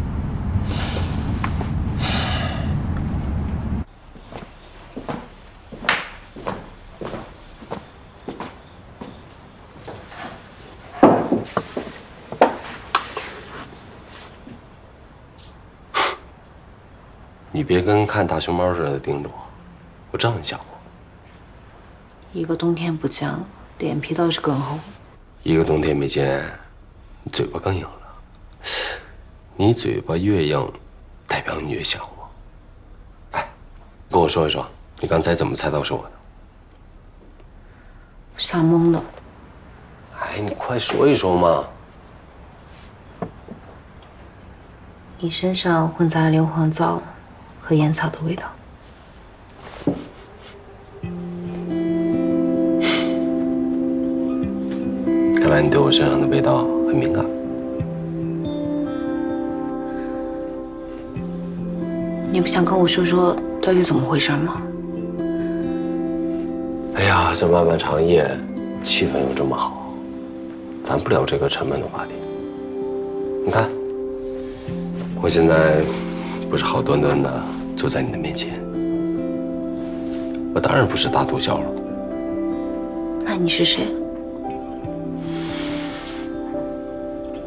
你别跟看大熊猫似的盯着我，我知道你想我。一个冬天不见了，脸皮倒是更厚。一个冬天没见，你嘴巴更硬了。你嘴巴越硬，代表你越想我。哎，跟我说一说，你刚才怎么猜到是我的？吓懵了。哎，你快说一说嘛！你身上混杂硫磺皂和烟草的味道。看来你对我身上的味道很敏感。你不想跟我说说到底怎么回事吗？哎呀，这漫漫长夜，气氛又这么好，咱不聊这个沉闷的话题。你看，我现在不是好端端的坐在你的面前，我当然不是大毒枭了。那你是谁？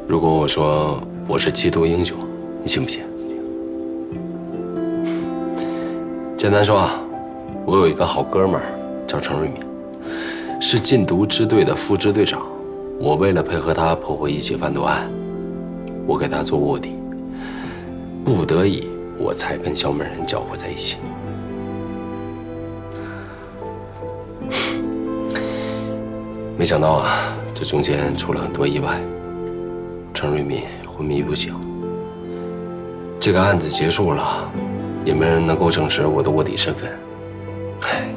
如果我说我是缉毒英雄，你信不信？简单说啊，我有一个好哥们儿叫程瑞敏，是禁毒支队的副支队长。我为了配合他破获一起贩毒案，我给他做卧底，不得已我才跟小美人搅和在一起。没想到啊，这中间出了很多意外。程瑞敏昏迷不醒，这个案子结束了，也没人能够证实我的卧底身份。唉，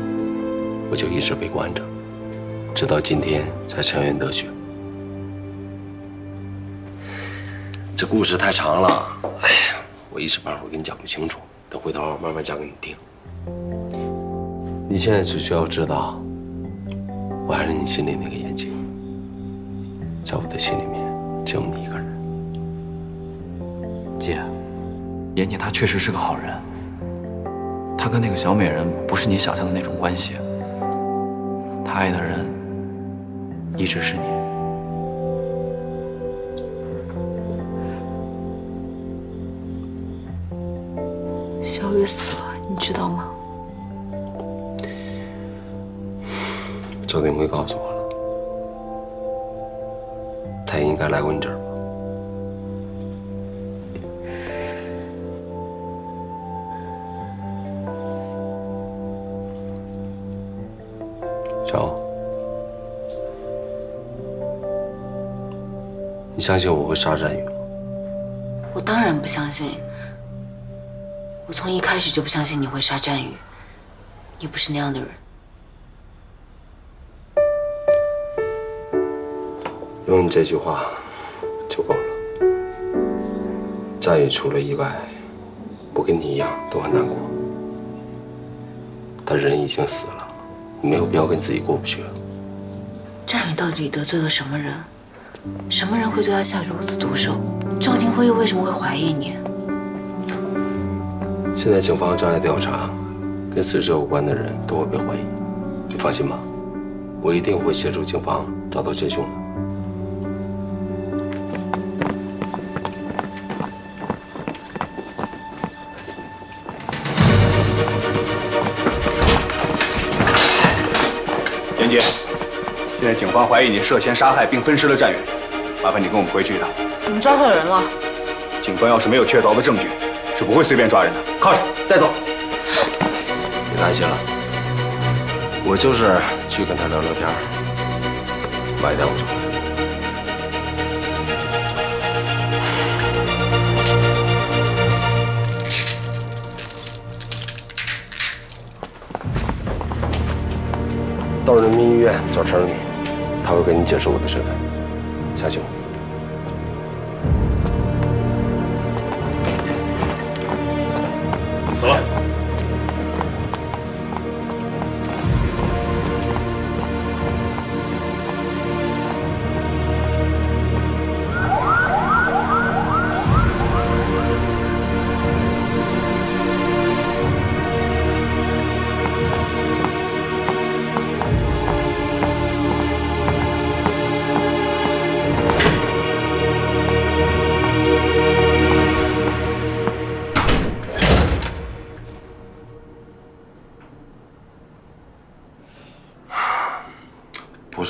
我就一直被关着，直到今天才沉冤得雪。这故事太长了，哎呀，我一时半会儿给你讲不清楚，等回头慢慢讲给你听。你现在只需要知道，我还是你心里那个眼睛，在我的心里面只有你一个人。姐，严谨他确实是个好人，他跟那个小美人不是你想象的那种关系，他爱的人一直是你。小雨死了，你知道吗？赵定辉告诉我了，他也应该来过你这儿吧？小欧，你相信我会杀战宇吗？我当然不相信。我从一开始就不相信你会杀战宇，你不是那样的人。用你这句话就够了。战宇出了意外，我跟你一样都很难过。但人已经死了，你没有必要跟自己过不去。战宇到底得罪了什么人？什么人会对他下如此毒手？赵廷辉又为什么会怀疑你？现在警方正在调查，跟死者有关的人都会被怀疑。你放心吧，我一定会协助警方找到真凶的。严姐，现在警方怀疑你涉嫌杀害并分尸了战宇，麻烦你跟我们回去一趟。你们抓错人了。警方要是没有确凿的证据，是不会随便抓人的。铐上，带走。别担心了，我就是去跟他聊聊天，晚一点我就回来。到人民医院找陈瑞敏，他会跟你解释我的身份，相信我。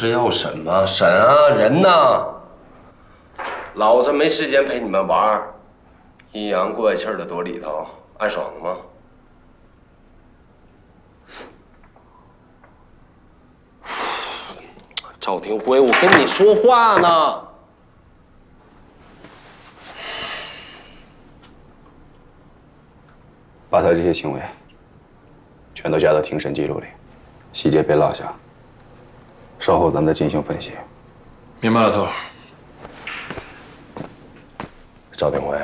是要审吗？审啊，人呢？老子没时间陪你们玩，阴阳怪气的躲里头，暗爽的吗？赵廷辉，我跟你说话呢。把他这些行为全都加到庭审记录里，细节别落下。稍后咱们再进行分析。明白了，头。赵廷辉，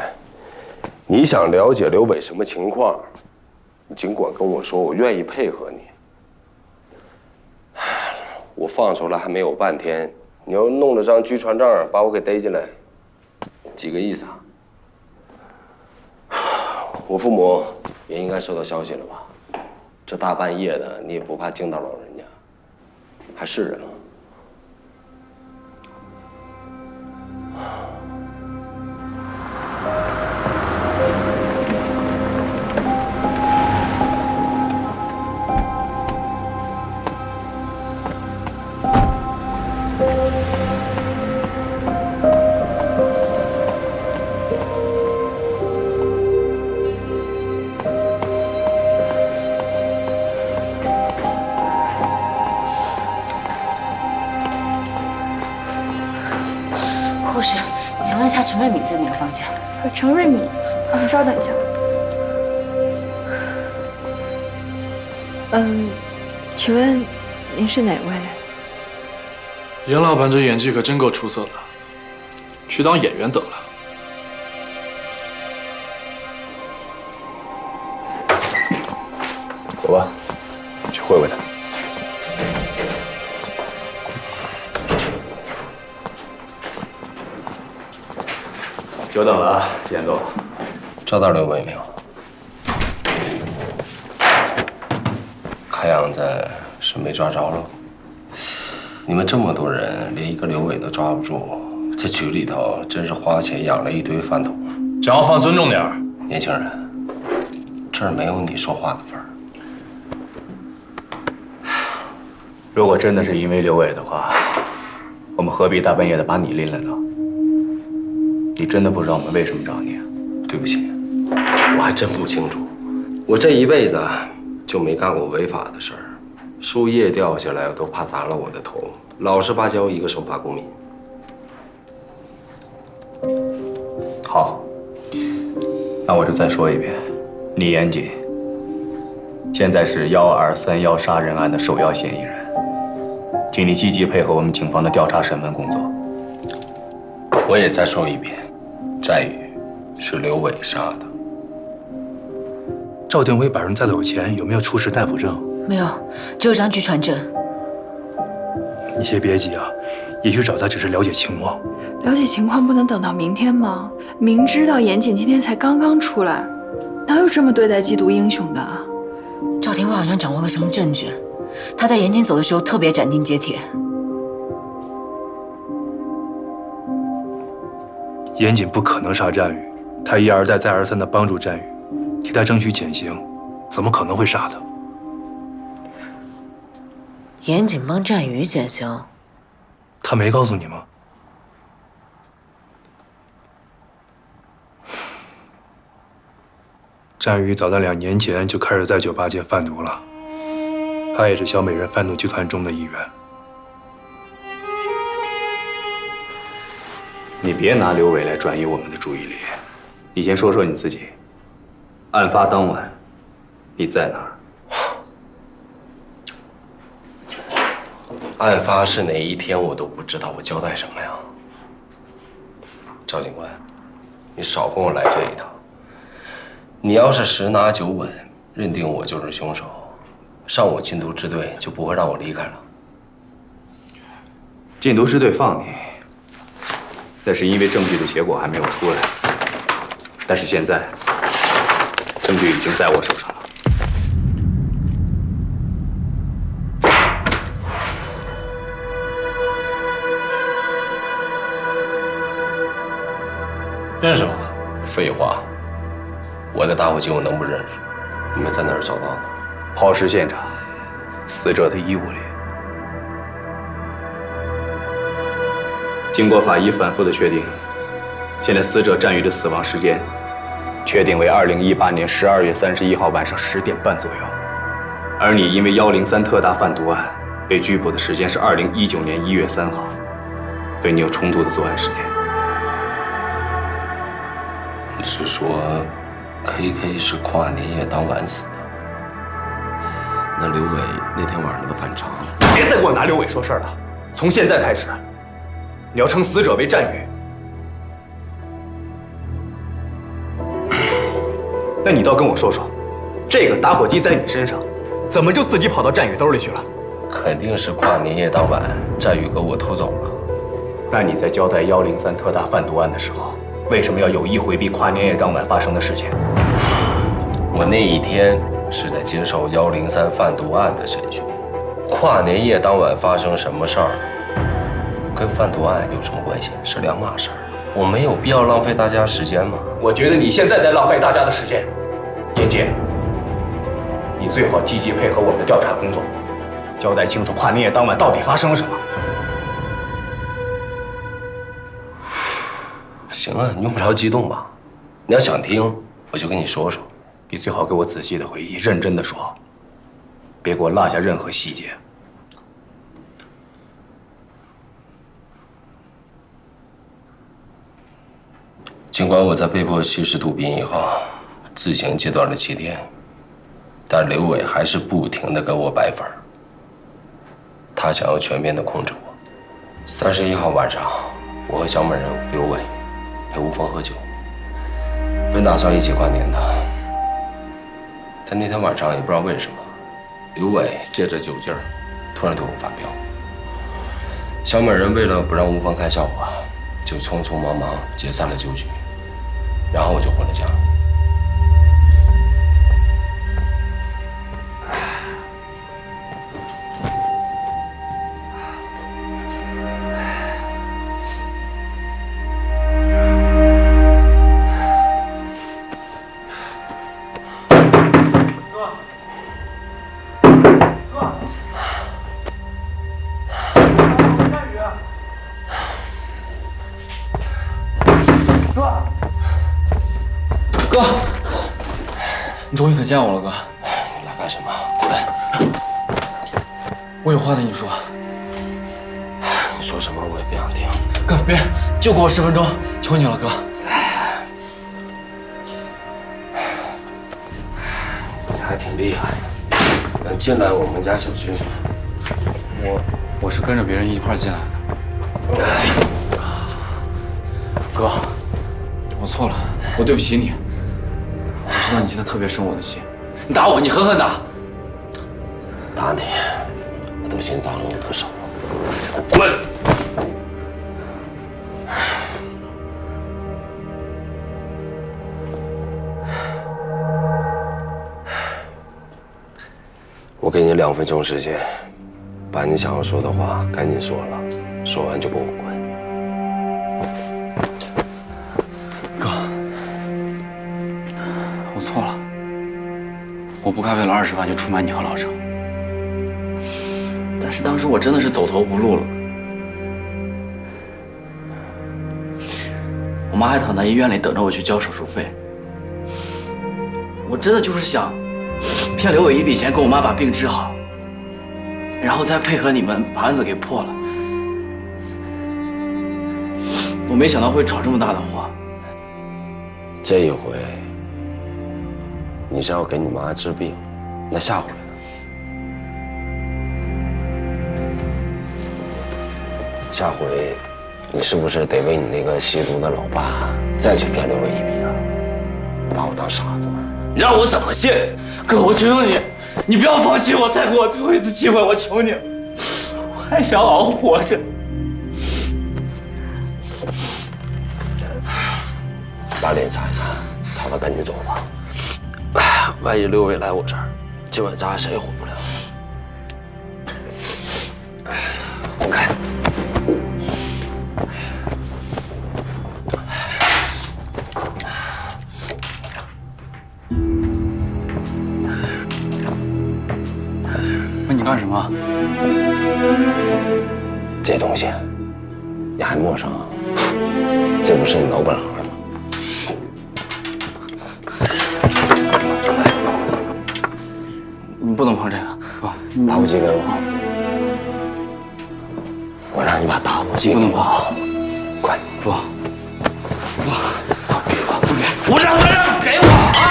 你想了解刘伟什么情况，你尽管跟我说，我愿意配合你。我放出来还没有半天，你要弄了张拘传证把我给逮进来，几个意思啊？我父母也应该收到消息了吧？这大半夜的，你也不怕惊到老人家？还是人吗？护士，请问一下，陈瑞敏在哪个房间？陈瑞敏，稍等一下。请问您是哪位？严老板这演技可真够出色的，去当演员得了。走吧，去会会他。久等了啊，严总。找到刘伟没有？看样子是没抓着了。你们这么多人，连一个刘伟都抓不住，这局里头真是花钱养了一堆饭桶。讲话放尊重点儿。年轻人，这儿没有你说话的份儿。如果真的是因为刘伟的话，我们何必大半夜的把你拎来呢？你真的不知道我们为什么找你？对不起，我还真不清楚。我这一辈子就没干过违法的事儿，树叶掉下来我都怕砸了我的头，老实巴交一个守法公民。好，那我就再说一遍，你严谨，现在是1231杀人案的首要嫌疑人，请你积极配合我们警方的调查审问工作。我也再说一遍，战宇是刘伟杀的。赵廷辉把人带走前有没有出示逮捕证？没有，只有张拘传证。你先别急啊，也许找他只是了解情况。了解情况不能等到明天吗？明知道严谨今天才刚刚出来，哪有这么对待缉毒英雄的？赵廷辉好像掌握了什么证据，他在严谨走的时候特别斩钉截铁。严谨不可能杀战宇，他一而再再而三地帮助战宇，替他争取减刑，怎么可能会杀他？严谨帮战宇减刑，他没告诉你吗？战宇早在2年前就开始在酒吧界贩毒了，他也是小美人贩毒集团中的一员。你别拿刘伟来转移我们的注意力，你先说说你自己。案发当晚，你在哪儿？案发是哪一天我都不知道，我交代什么呀？赵警官，你少跟我来这一套。你要是十拿九稳，认定我就是凶手，上我禁毒支队就不会让我离开了。禁毒支队放你，那是因为证据的结果还没有出来。但是现在，证据已经在我手上了。认识吗？废话，我的打火机我能不认识？你们在哪儿找到的？抛尸现场，死者的衣物里。经过法医反复的确定，现在死者战宇的死亡时间确定为2018年12月31号晚上10点半左右，而你因为103特大贩毒案被拘捕的时间是2019年1月3号，对你有充足的作案时间。你是说 KK 是跨年夜当晚死的？那刘伟那天晚上的反常，别再给我拿刘伟说事儿了。从现在开始，你要称死者为战宇。那你倒跟我说说，这个打火机在你身上，怎么就自己跑到战宇兜里去了？肯定是跨年夜当晚，战宇给我偷走了。那你在交代103特大贩毒案的时候，为什么要有意回避跨年夜当晚发生的事情？我那一天是在接受103贩毒案的审讯，跨年夜当晚发生什么事儿，跟贩毒案有什么关系？是两码事儿。我没有必要浪费大家时间吗？我觉得你现在在浪费大家的时间。严杰，你最好积极配合我们的调查工作，交代清楚跨年夜当晚到底发生了什么。行啊，你用不着激动吧？你要想听，我就跟你说说。你最好给我仔细的回忆，认真的说，别给我落下任何细节。尽管我在被迫吸食毒品以后，自行戒断了7天，但刘伟还是不停的跟我摆粉儿。他想要全面的控制我。31号晚上，我和小美人刘伟陪吴峰喝酒，本打算一起跨年的。但那天晚上也不知道为什么，刘伟借着酒劲儿，突然对我发飙。小美人为了不让吴峰看笑话，就匆匆忙忙解散了酒局，然后我就回了家。哥，你终于可见我了，哥。你来干什么？滚！我有话对你说。你说什么我也不想听。哥，别，就给我10分钟，求你了，哥。你还挺厉害的，能进来我们家小区。我是跟着别人一块进来的。哥，我错了，我对不起你。我知道你现在特别生我的气，你打我，你狠狠打。打你，我都心脏有多少了？滚！我给你2分钟时间，把你想要说的话赶紧说了，说完就给我滚。哥，我错了，我不该为了20万就出卖你和老程。但是当时我真的是走投无路了。我妈还躺在医院里等着我去交手术费。我真的就是想骗刘伟一笔钱，给我妈把病治好，然后再配合你们把案子给破了。我没想到会闯这么大的祸。这一回你是要给你妈治病，那下回呢？下回你是不是得为你那个吸毒的老爸再去骗刘伟一笔啊？把我当傻子吗？你让我怎么信？哥，我求求你，你不要放弃我，再给我最后一次机会，我求你了，我还想好好活着。把脸擦一擦，擦了赶紧走吧。万一刘伟来我这儿，今晚咱谁也活不了。滚开！问你干什么？这东西，你还还陌生啊？这不是你老本行吗？你不能碰这个，哥。打火机给我，我让你把打火机不能碰，快不，给我，不给，我让给我啊！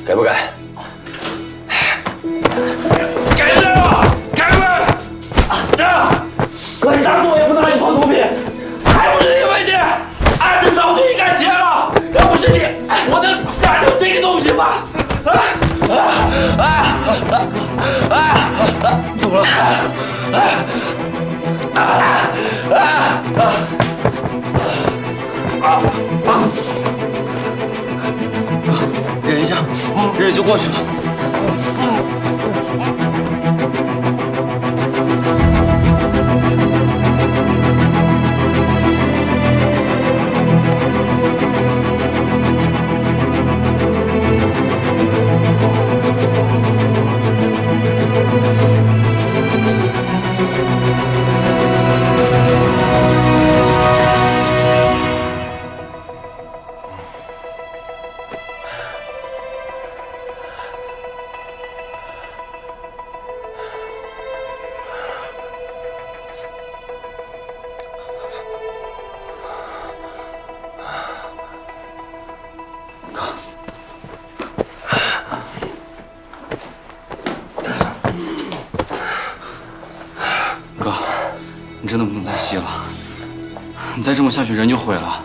给不给？给了，给了！这，哥，你当初我也不能让你跑毒品，还不是因为你，案子早就应该结了。要不是你，我能干成这个东西吗？怎么了？忍一下，忍就过去了。哥，你真的不能再吸了，你再这么下去人就毁了。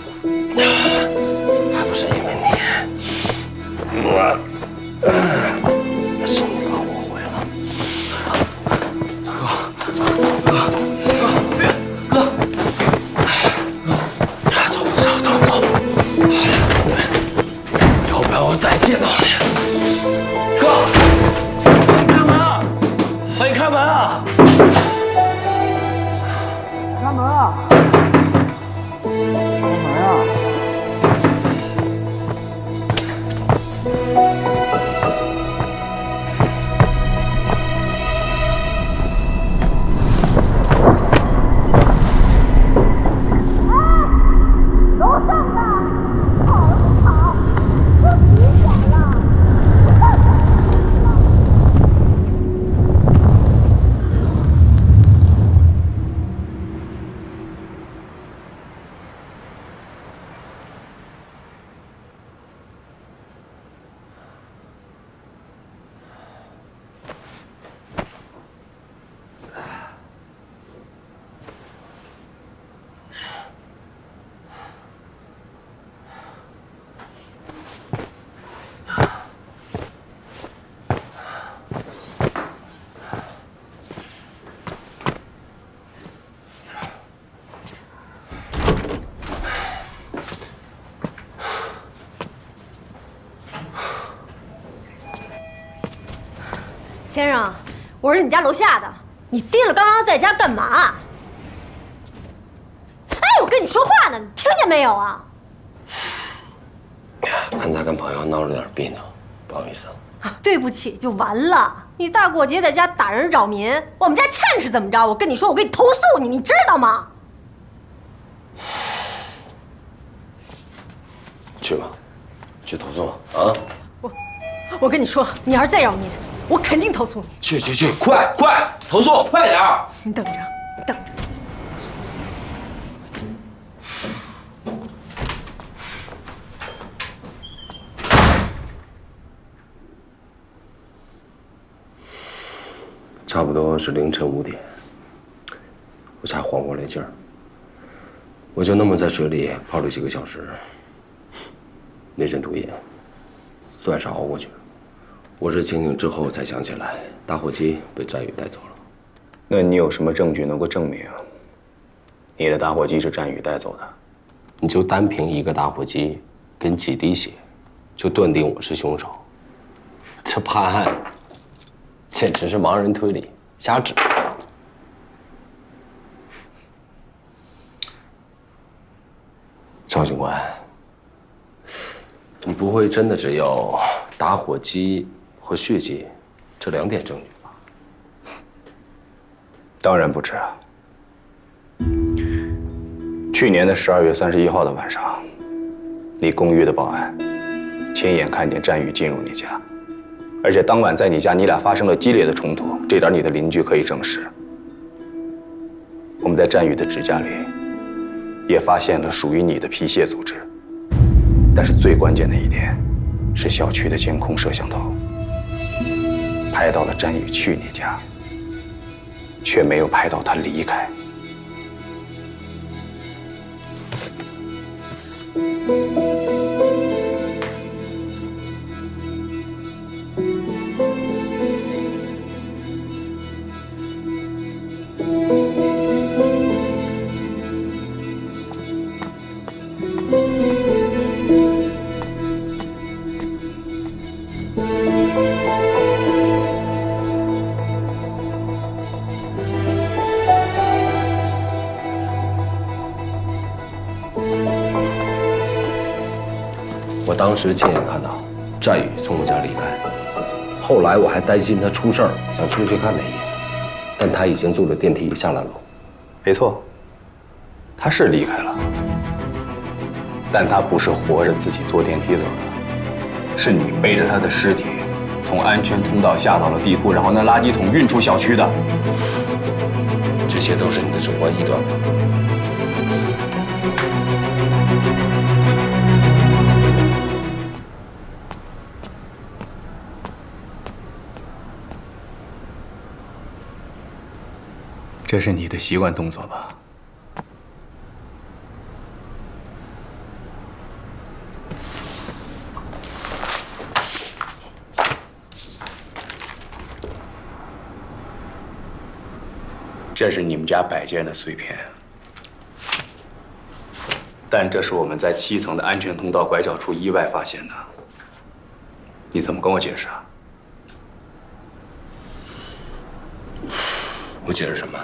还不是因为你，是你把我毁了。走，要不然我再见到你。哥，开门啊！欢迎开门啊！开门啊！开门啊！楼上的，跑不跑？都几点了？先生，我是你家楼下的，你提了刚刚在家干嘛？哎，我跟你说话呢，你听见没有啊？刚才跟朋友闹了点别扭，不好意思啊。对不起就完了。你大过节在家打人扰民，我们家欠是怎么着？我跟你说，我给你投诉你，你知道吗？去吧，去投诉啊！我跟你说，你要是再扰民，我肯定投诉你。去，快投诉，快点儿！你等着，你等着。差不多是凌晨5点，我才缓过来劲儿。我就那么在水里泡了几个小时，那阵毒瘾算是熬过去了。我是清醒之后才想起来，打火机被战宇带走了。那你有什么证据能够证明你的打火机是战宇带走的？你就单凭一个打火机跟几滴血，就断定我是凶手，这判案简直是盲人推理，瞎指。赵警官，你不会真的只有打火机和血迹这2点证据吧？当然不止啊。去年的12月31号的晚上，你公寓的保安亲眼看见战宇进入你家，而且当晚在你家你俩发生了激烈的冲突，这点你的邻居可以证实。我们在战宇的指甲里也发现了属于你的皮屑组织，但是最关键的一点是小区的监控摄像头拍到了战宇去你家，却没有拍到他离开。我当时亲眼看到战宇从我家离开，后来我还担心他出事儿，想出去看他一眼，但他已经坐了电梯下了楼。没错，他是离开了，但他不是活着自己坐电梯走的，是你背着他的尸体从安全通道下到了地库，然后拿垃圾桶运出小区的。这些都是你的主观臆断吗？这是你的习惯动作吧？这是你们家摆件的碎片，但这是我们在7层的安全通道拐角处意外发现的。你怎么跟我解释啊？我解释什么？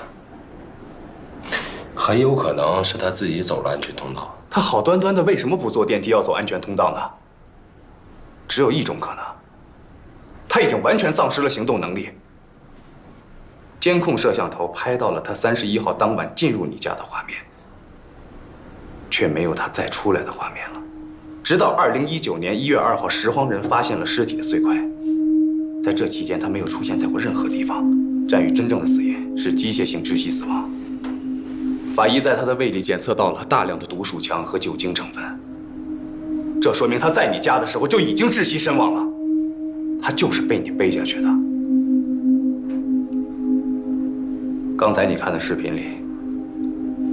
很有可能是他自己走了安全通道。他好端端的为什么不坐电梯要走安全通道呢？只有一种可能，他已经完全丧失了行动能力。监控摄像头拍到了他31号当晚进入你家的画面，却没有他再出来的画面了。直到2019年1月2号，拾荒人发现了尸体的碎块，在这期间他没有出现在过任何地方。战宇真正的死因是机械性窒息死亡，法医在他的胃里检测到了大量的毒鼠强和酒精成分，这说明他在你家的时候就已经窒息身亡了，他就是被你背下去的。刚才你看的视频里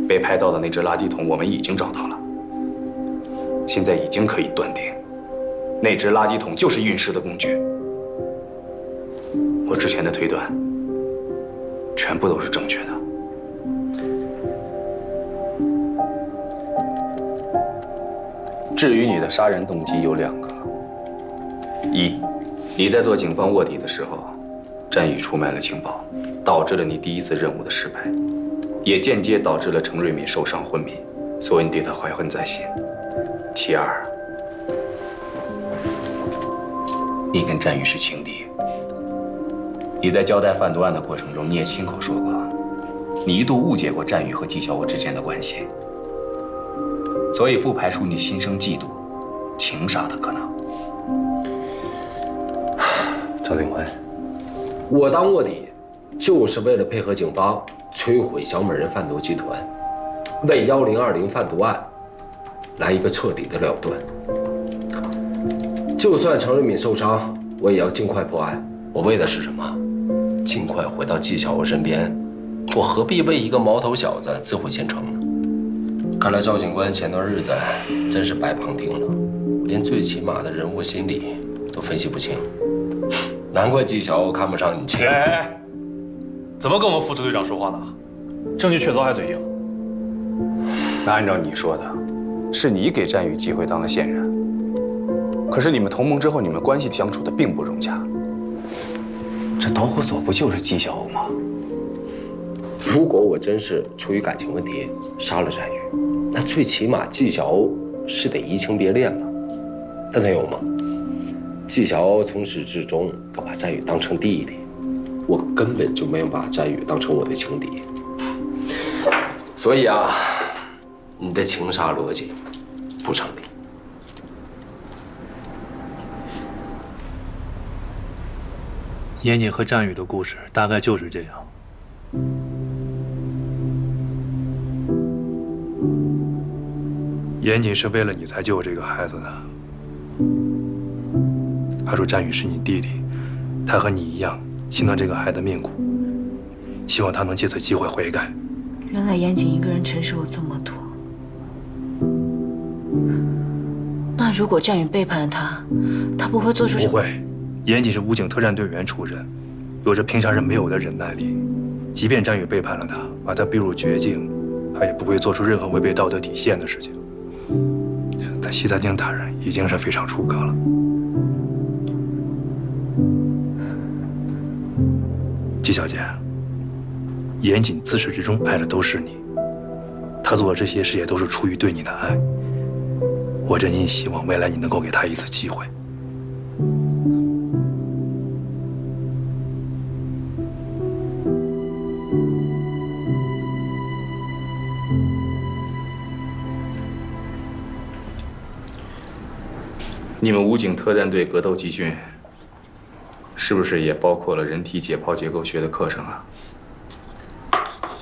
被拍到的那只垃圾桶，我们已经找到了，现在已经可以断定，那只垃圾桶就是运尸的工具。我之前的推断全部都是正确的。至于你的杀人动机有2个：一，你在做警方卧底的时候，战宇出卖了情报，导致了你第1次任务的失败，也间接导致了程瑞敏受伤昏迷，所以你对他怀恨在心。其2，你跟战宇是情敌。你在交代贩毒案的过程中，你也亲口说过，你一度误解过战宇和纪晓鸥之间的关系，所以不排除你心生嫉妒、情杀的可能。赵定辉，我当卧底就是为了配合警方摧毁小美人贩毒集团，为1020贩毒案来一个彻底的了断。就算程瑞敏受伤，我也要尽快破案。我为的是什么？尽快回到纪晓鸥身边。我何必为一个毛头小子自毁前程呢？看来赵警官前段日子真是白旁听了，连最起码的人物心理都分析不清。难怪纪晓鸥看不上你这。哎，怎么跟我们副支队长说话呢？证据确凿还嘴硬。那按照你说的，是你给战宇机会当了线人，可是你们同盟之后，你们关系相处的并不融洽。这导火索不就是纪晓鸥吗？如果我真是出于感情问题杀了战宇，那最起码纪晓鸥是得移情别恋了。但他有吗？纪晓鸥从始至终都把战宇当成弟弟，我根本就没有把战宇当成我的情敌。所以啊，你的情杀逻辑不成立。严谨和战宇的故事大概就是这样。严谨是为了你才救这个孩子的。他说战宇是你弟弟，他和你一样心疼这个孩子命苦，希望他能借此机会悔改。原来严谨一个人承受了这么多。那如果战宇背叛他，他不会做出什么？不会。严谨是武警特战队员出身，有着平常人没有的忍耐力。即便战宇背叛了他，把他逼入绝境，他也不会做出任何违背道德底线的事情。在西餐厅打人已经是非常出格了。季小姐，严谨自始至终爱的都是你，他做的这些事也都是出于对你的爱。我真心希望未来你能够给他一次机会。你们武警特战队格斗集训，是不是也包括了人体解剖结构学的课程啊？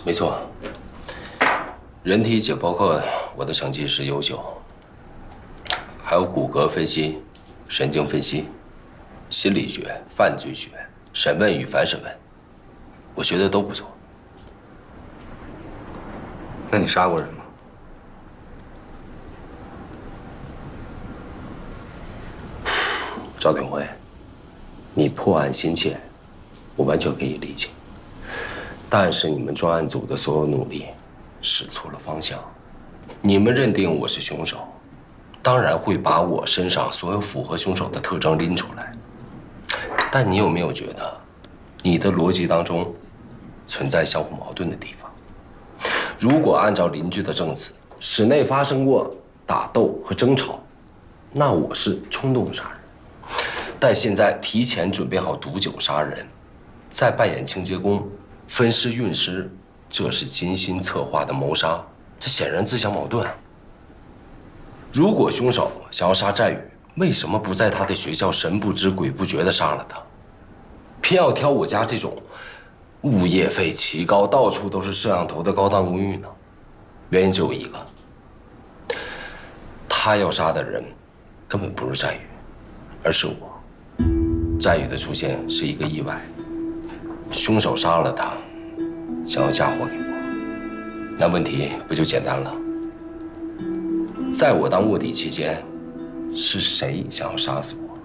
没错，人体解剖课我的成绩是优秀，还有骨骼分析、神经分析、心理学、犯罪学、审问与反审问，我学的都不错。那你杀过人吗？赵鼎辉，你破案心切，我完全可以理解。但是你们专案组的所有努力使错了方向。你们认定我是凶手，当然会把我身上所有符合凶手的特征拎出来。但你有没有觉得，你的逻辑当中存在相互矛盾的地方？如果按照邻居的证词，室内发生过打斗和争吵，那我是冲动杀人。但现在提前准备好毒酒杀人，再扮演清洁工、分尸运尸，这是精心策划的谋杀，这显然自相矛盾。如果凶手想要杀战宇，为什么不在他的学校神不知鬼不觉地杀了他，偏要挑我家这种物业费奇高、到处都是摄像头的高档公寓呢？原因只有一个，他要杀的人根本不是战宇，而是我。战宇的出现是一个意外，凶手杀了他，想要嫁祸给我，那问题不就简单了？在我当卧底期间，是谁想要杀死我，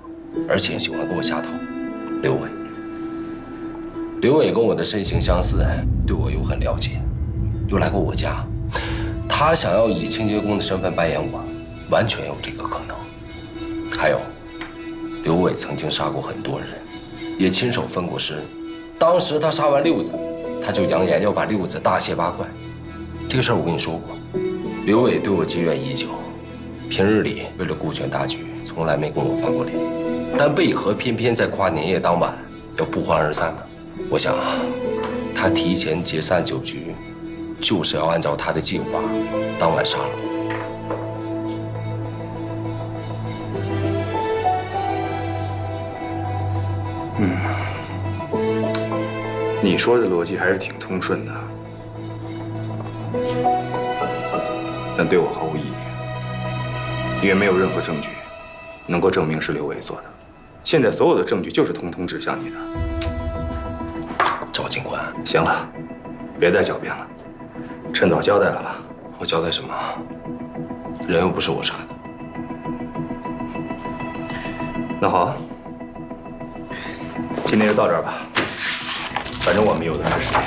而且喜欢跟我下套？刘伟。刘伟跟我的身形相似，对我又很了解，又来过我家，他想要以清洁工的身份扮演我，完全有这个可能。还有，刘伟曾经杀过很多人，也亲手分过尸。当时他杀完六子，他就扬言要把六子大卸八块。这个事儿我跟你说过，刘伟对我积怨已久，平日里为了顾全大局，从来没跟我翻过脸，但为何偏偏在跨年夜当晚要不欢而散呢？我想，他提前解散酒局，就是要按照他的计划，当晚杀了我。你说的逻辑还是挺通顺的，但对我毫无意义，因为没有任何证据能够证明是刘伟做的。现在所有的证据就是统统指向你的。赵警官，行了，别再狡辩了，趁早交代了吧。我交代什么？人又不是我杀的。那好，今天就到这儿吧。反正我们有的是时间。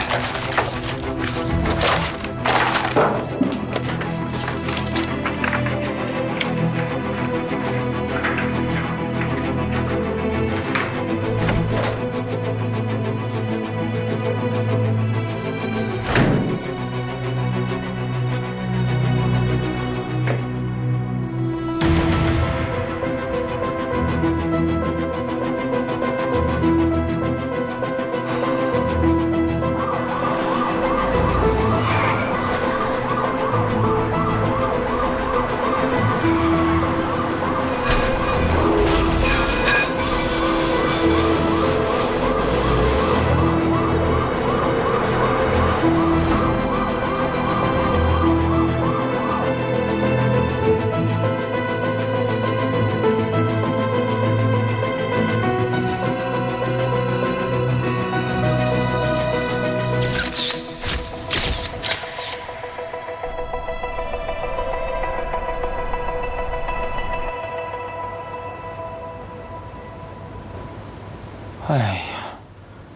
哎呀，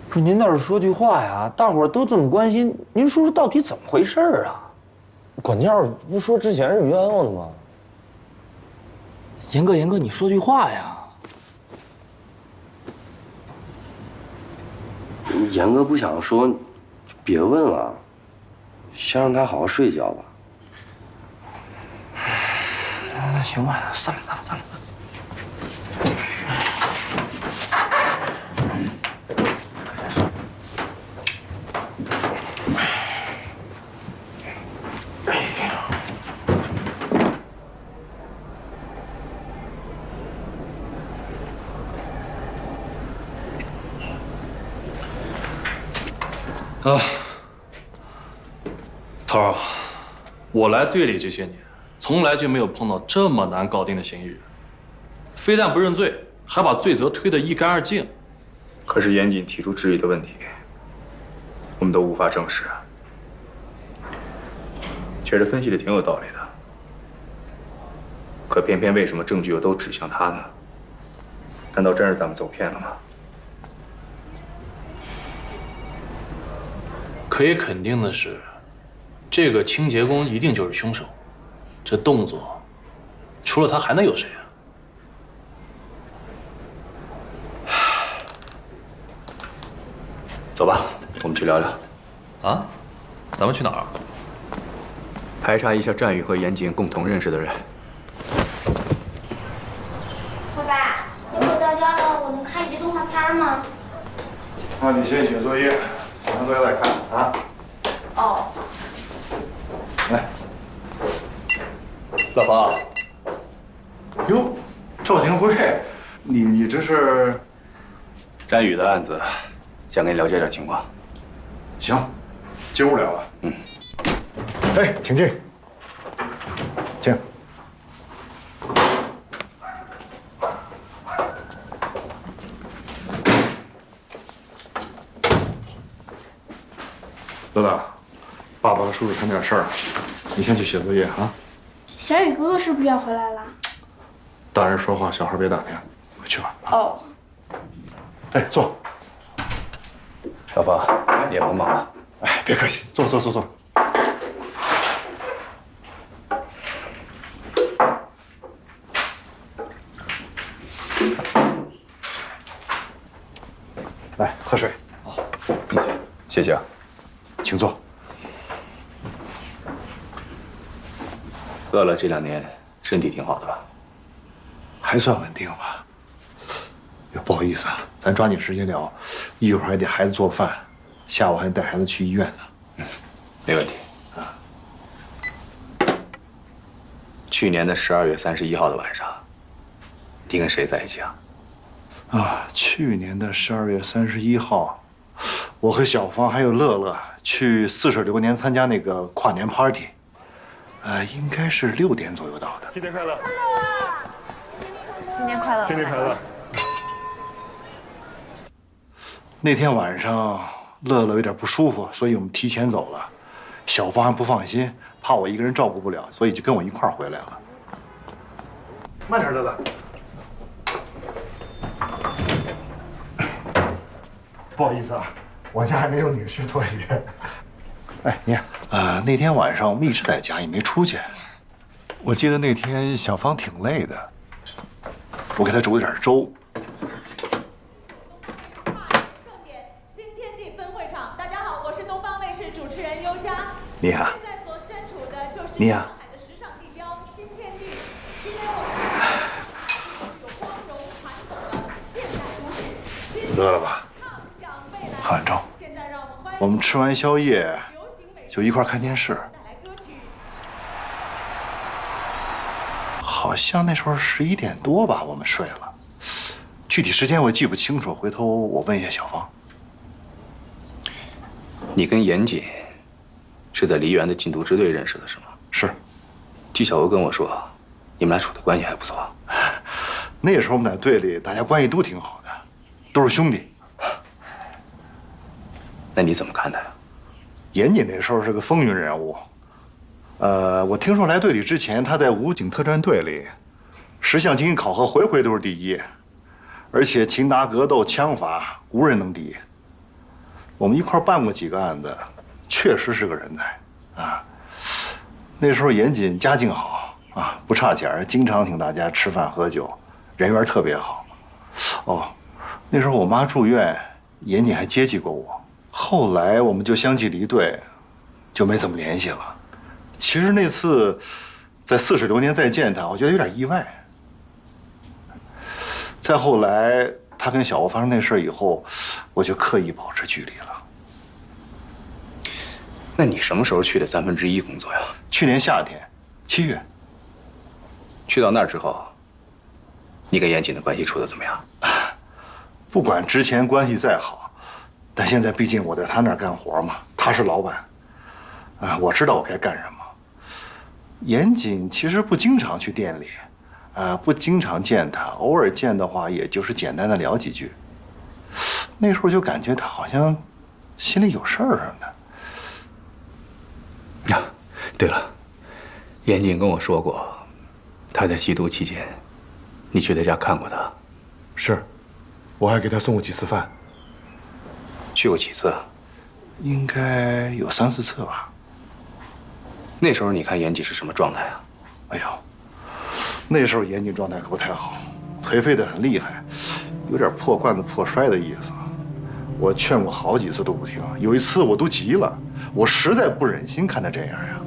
不是您倒是说句话呀！大伙儿都这么关心，您说说到底怎么回事啊？管教不说之前是冤枉的吗？严哥，你说句话呀！严哥不想说，就别问了，先让他好好睡一觉吧。那行吧，散了。啊，涛儿，我来队里这些年，从来就没有碰到这么难搞定的嫌疑人，非但不认罪，还把罪责推得一干二净。可是严谨提出质疑的问题，我们都无法证实。觉得分析的挺有道理的，可偏偏为什么证据又都指向他呢？难道真是咱们走偏了吗？可以肯定的是，这个清洁工一定就是凶手。这动作，除了他还能有谁啊？走吧，我们去聊聊。啊？咱们去哪儿？排查一下战宇和严谨共同认识的人。爸爸，等我到家了，我能看一集动画片吗？那你先写作业，写完作业再看啊。哦。来，老冯。哟，赵廷辉，你这是？战宇的案子，想跟你了解点情况。行，进屋聊吧。嗯。哎，请进，请。乐乐，爸爸和叔叔谈点事儿，你先去写作业啊。小雨哥哥是不是要回来了？大人说话，小孩别打听，回去吧。哦。哎，坐。老冯，你也甭忙了。哎，别客气，坐。来，喝水。谢谢啊。请坐。乐乐这2年身体挺好的吧？还算稳定吧。不好意思啊，咱抓紧时间聊，一会儿还得孩子做饭，下午还得带孩子去医院呢。没问题。啊。去年的12月31号的晚上，你跟谁在一起啊？啊，去年的12月31号，我和小芳还有乐乐去泗水流年参加那个跨年 party，应该是6点左右到的。新年快乐！新年快乐！新年快乐！那天晚上，乐乐有点不舒服，所以我们提前走了。小芳还不放心，怕我一个人照顾不了，所以就跟我一块儿回来了。慢点，乐乐。不好意思啊，我家还没有女士拖鞋。哎，你看，那天晚上我们一直在家，也没出去。我记得那天小芳挺累的，我给她煮了点粥。你好，你好。乐了吧？很重。我们吃完宵夜就一块看电视，好像那时候11点多吧，我们睡了。具体时间我记不清楚，回头我问一下小芳。你跟严谨是在梨园的禁毒支队认识的，是吗？是。据小欧跟我说，你们俩处的关系还不错。那时候我们在队里，大家关系都挺好的，都是兄弟。那你怎么看他呀？严谨那时候是个风云人物。我听说来队里之前，他在武警特战队里10项经营考核回回都是第一。而且擒拿格斗枪法无人能敌。我们一块办过几个案子，确实是个人才啊。那时候严谨家境好啊，不差钱，经常请大家吃饭喝酒，人缘特别好。哦，那时候我妈住院，严谨还接济过我。后来我们就相继离队，就没怎么联系了。其实那次在40流年再见他，我觉得有点意外。再后来，他跟小欧发生那事以后，我就刻意保持距离了。那你什么时候去的1/3工作呀？去年夏天，7月。去到那儿之后，你跟严谨的关系处得怎么样？不管之前关系再好，但现在毕竟我在他那儿干活嘛，他是老板，我知道我该干什么。严谨其实不经常去店里，不经常见他，偶尔见的话，也就是简单的聊几句。那时候就感觉他好像心里有事儿似的。啊，对了，严谨跟我说过，他在吸毒期间，你去他家看过他。是，我还给他送过几次饭。去过几次？应该有3、4次吧。那时候你看严谨是什么状态啊？哎呦，那时候严谨状态可不太好，颓废得很厉害，有点破罐子破摔的意思。我劝过好几次都不听，有一次我都急了，我实在不忍心看他这样呀。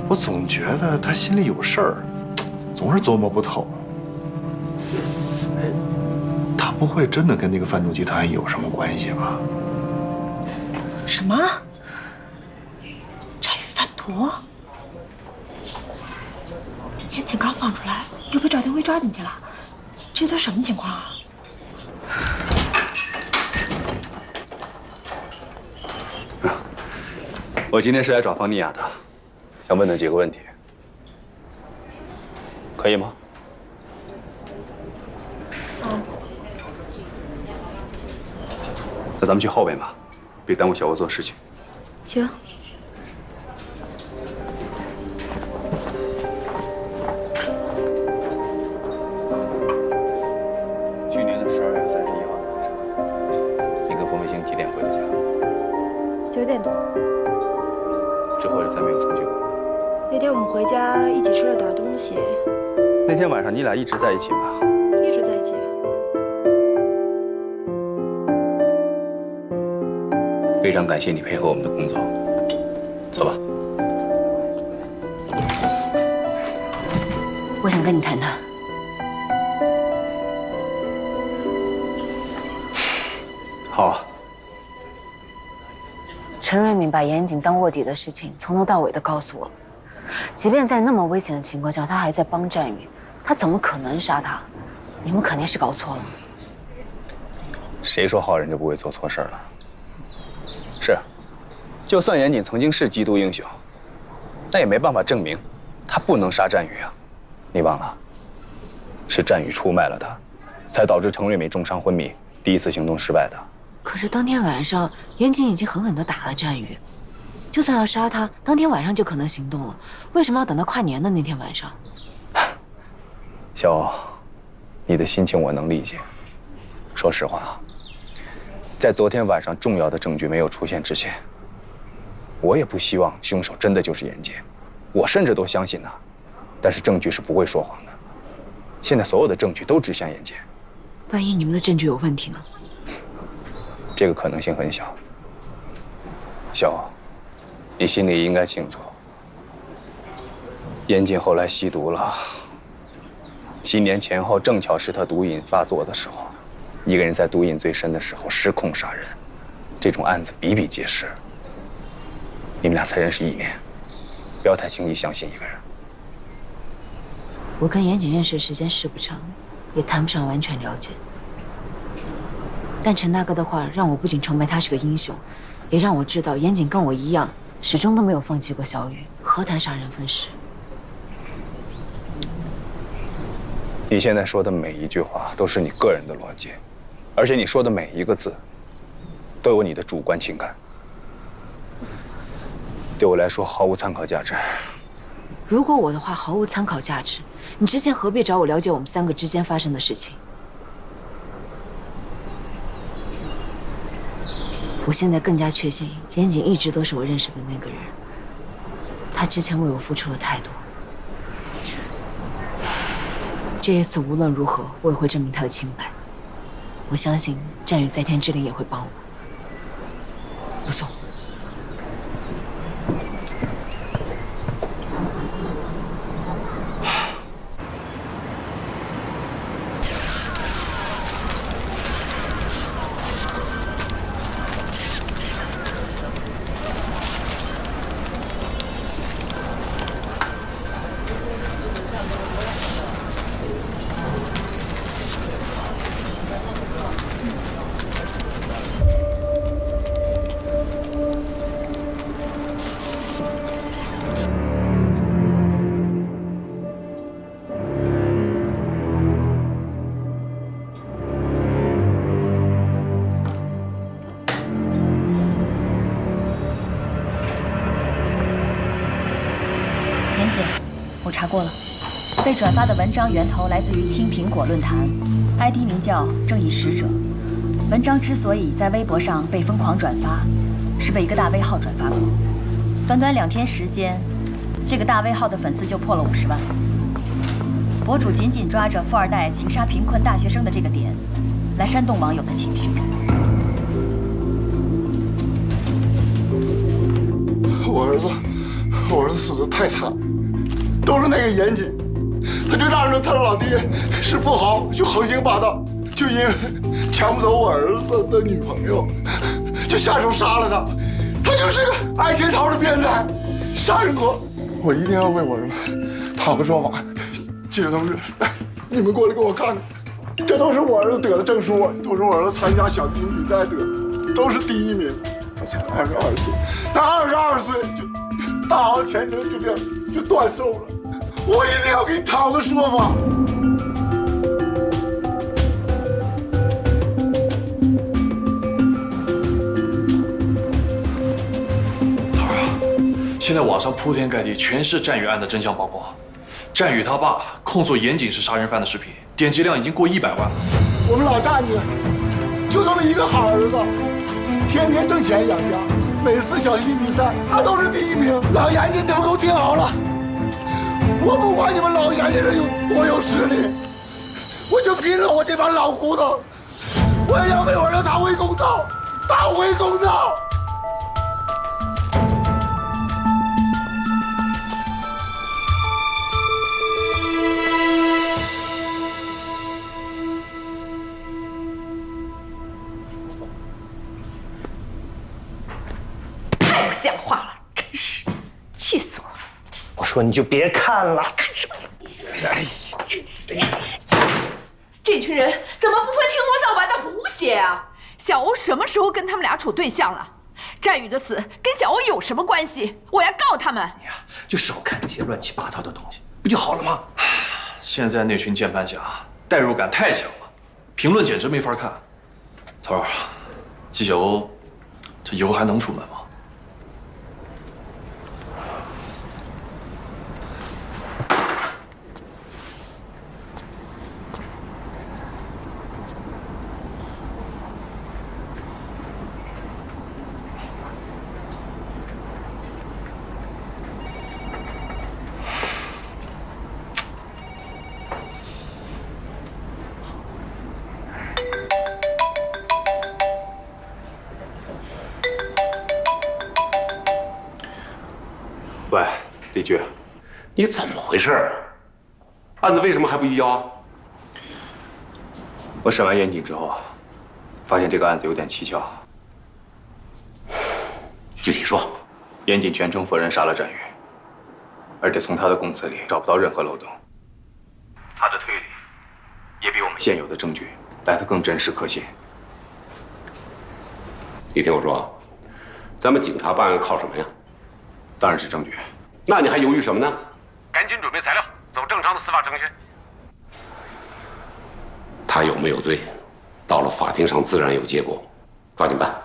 我总觉得他心里有事儿，总是琢磨不透。他不会真的跟那个贩毒集团有什么关系吧？什么？参与贩毒？严谨刚放出来，又被赵廷辉抓进去了，这都什么情况啊？我今天是来找方妮雅的，想问她几个问题，可以吗？那咱们去后边吧，别耽误小欧做事情。行。去年的12月31号的晚上，你跟冯卫星几点回的家9点多。之后就再没有出去过。那天我们回家一起吃了点东西。那天晚上你俩一直在一起吗？一直在一起。非常感谢你配合我们的工作，走吧。我想跟你谈谈。好啊。陈瑞敏把严谨当卧底的事情从头到尾的告诉我，即便在那么危险的情况下，他还在帮战宇，他怎么可能杀他？你们肯定是搞错了。谁说好人就不会做错事了？是，就算严谨曾经是缉毒英雄，那也没办法证明他不能杀战宇啊！你忘了，是战宇出卖了他，才导致程瑞美重伤昏迷，第一次行动失败的。可是当天晚上，严谨已经狠狠地打了战宇，就算要杀他，当天晚上就可能行动了，为什么要等到跨年的那天晚上？小欧，你的心情我能理解。说实话，在昨天晚上重要的证据没有出现之前，我也不希望凶手真的就是严谨，我甚至都相信他。但是证据是不会说谎的，现在所有的证据都指向严谨。万一你们的证据有问题呢？这个可能性很小。小欧，你心里应该清楚，严谨后来吸毒了。新年前后正巧是他毒瘾发作的时候，一个人在毒瘾最深的时候失控杀人，这种案子比比皆是。你们俩才认识1年，不要太轻易相信一个人。我跟严谨认识的时间是不长，也谈不上完全了解。但陈大哥的话让我不仅崇拜他是个英雄，也让我知道严谨跟我一样，始终都没有放弃过小雨，何谈杀人分尸？你现在说的每一句话都是你个人的逻辑，而且你说的每一个字都有你的主观情感，对我来说毫无参考价值。如果我的话毫无参考价值，你之前何必找我了解我们3个之间发生的事情？我现在更加确信，严谨一直都是我认识的那个人。他之前为我付出了太多，这一次无论如何，我也会证明他的清白。我相信战宇在天之灵也会帮我。不送。我查过了，被转发的文章源头来自于青苹果论坛 ，ID 名叫正义使者。文章之所以在微博上被疯狂转发，是被一个大 V 号转发过。短短2天时间，这个大 V 号的粉丝就破了50万。博主紧紧抓着富二代情杀贫困大学生的这个点，来煽动网友的情绪。我儿子死得太惨。 都是那个严谨，他就仗着他老爹是富豪，就横行霸道，就因为抢不走我儿子的女朋友，就下手杀了他。他就是个爱潜逃的变态，杀人狂。我一定要为我儿子讨个说法。记者同志，你们过来给我看看，这都是我儿子得的证书，都是我儿子参加小提琴比赛得的，都是第1名。他才22岁，他22岁就大好前程就这样就断送了。 我一定要给你讨个说法。头儿啊，现在网上铺天盖地全是战宇案的真相曝光，战宇他爸控诉严谨是杀人犯的视频，点击量已经过100万了。我们老战子就这么一个好儿子，天天挣钱养家，每次小提琴比赛他都是第1名。老严谨，你们给我听好了。 我不管你们老严家人有多有实力，我就拼了我这把老骨头，我也要为我儿子讨回公道，讨回公道。太不像话了，真是气死我了！ 我说你就别看了，看什么？哎呀，这群人怎么不分青红皂白的胡写啊？小欧什么时候跟他们俩处对象了？战宇的死跟小欧有什么关系？我要告他们！你呀，就少看这些乱七八糟的东西，不就好了吗？现在那群键盘侠代入感太强了，评论简直没法看。头儿，纪晓欧，这以后还能出门吗？ 喂，李局，你怎么回事啊？案子为什么还不移交啊？我审完严谨之后，发现这个案子有点蹊跷。具体说，严谨全程否认杀了战宇，而且从他的供词里找不到任何漏洞。他的推理也比我们现有的证据来得更真实可信。你听我说啊，咱们警察办案靠什么呀？ 当然是证据，那你还犹豫什么呢？赶紧准备材料，走正常的司法程序。他有没有罪，到了法庭上自然有结果，抓紧办。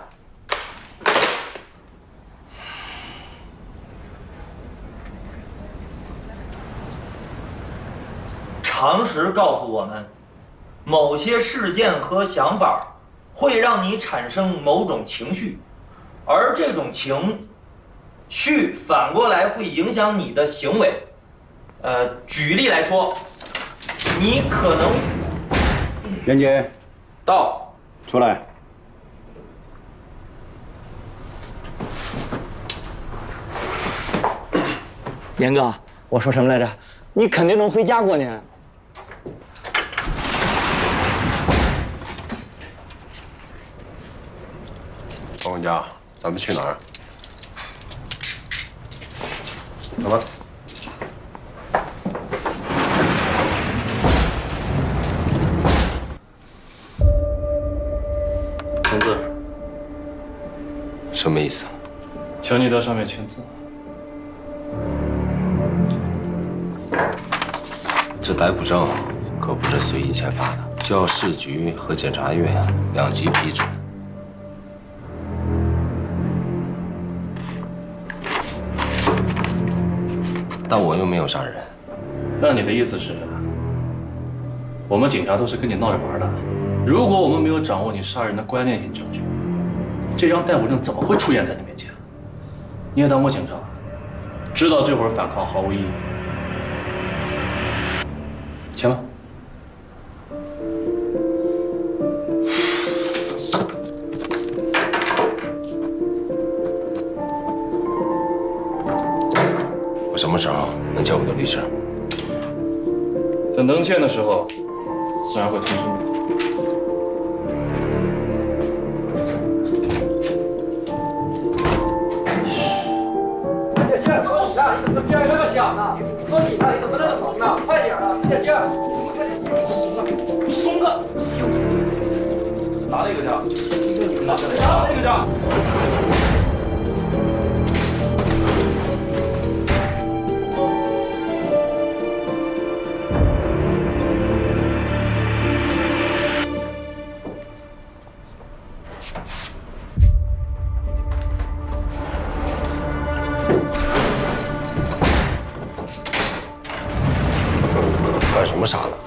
常识告诉我们，某些事件和想法会让你产生某种情绪，而这种情绪反过来会影响你的行为。举例来说，你可能……袁杰，到，出来。严哥，我说什么来着？你肯定能回家过年。王管家，咱们去哪儿？走吧。签字。什么意思？求你到上面签字。这逮捕证可不是随意签发的，需要市局和检察院2级批准。但我又没有杀人。那你的意思是，我们警察都是跟你闹着玩的？如果我们没有掌握你杀人的关键性证据，这张逮捕证怎么会出现在你面前？你也当过警察，知道这会儿反抗毫无意义。签吧。我什么时候能见我的律师？等能见的时候，自然会通知你。姐，说你呢，你怎么今儿这么想呢？说你呢，你怎么那么怂呢？快点啊，姐，松个，拿那个去，拿那个去。干什么傻呢？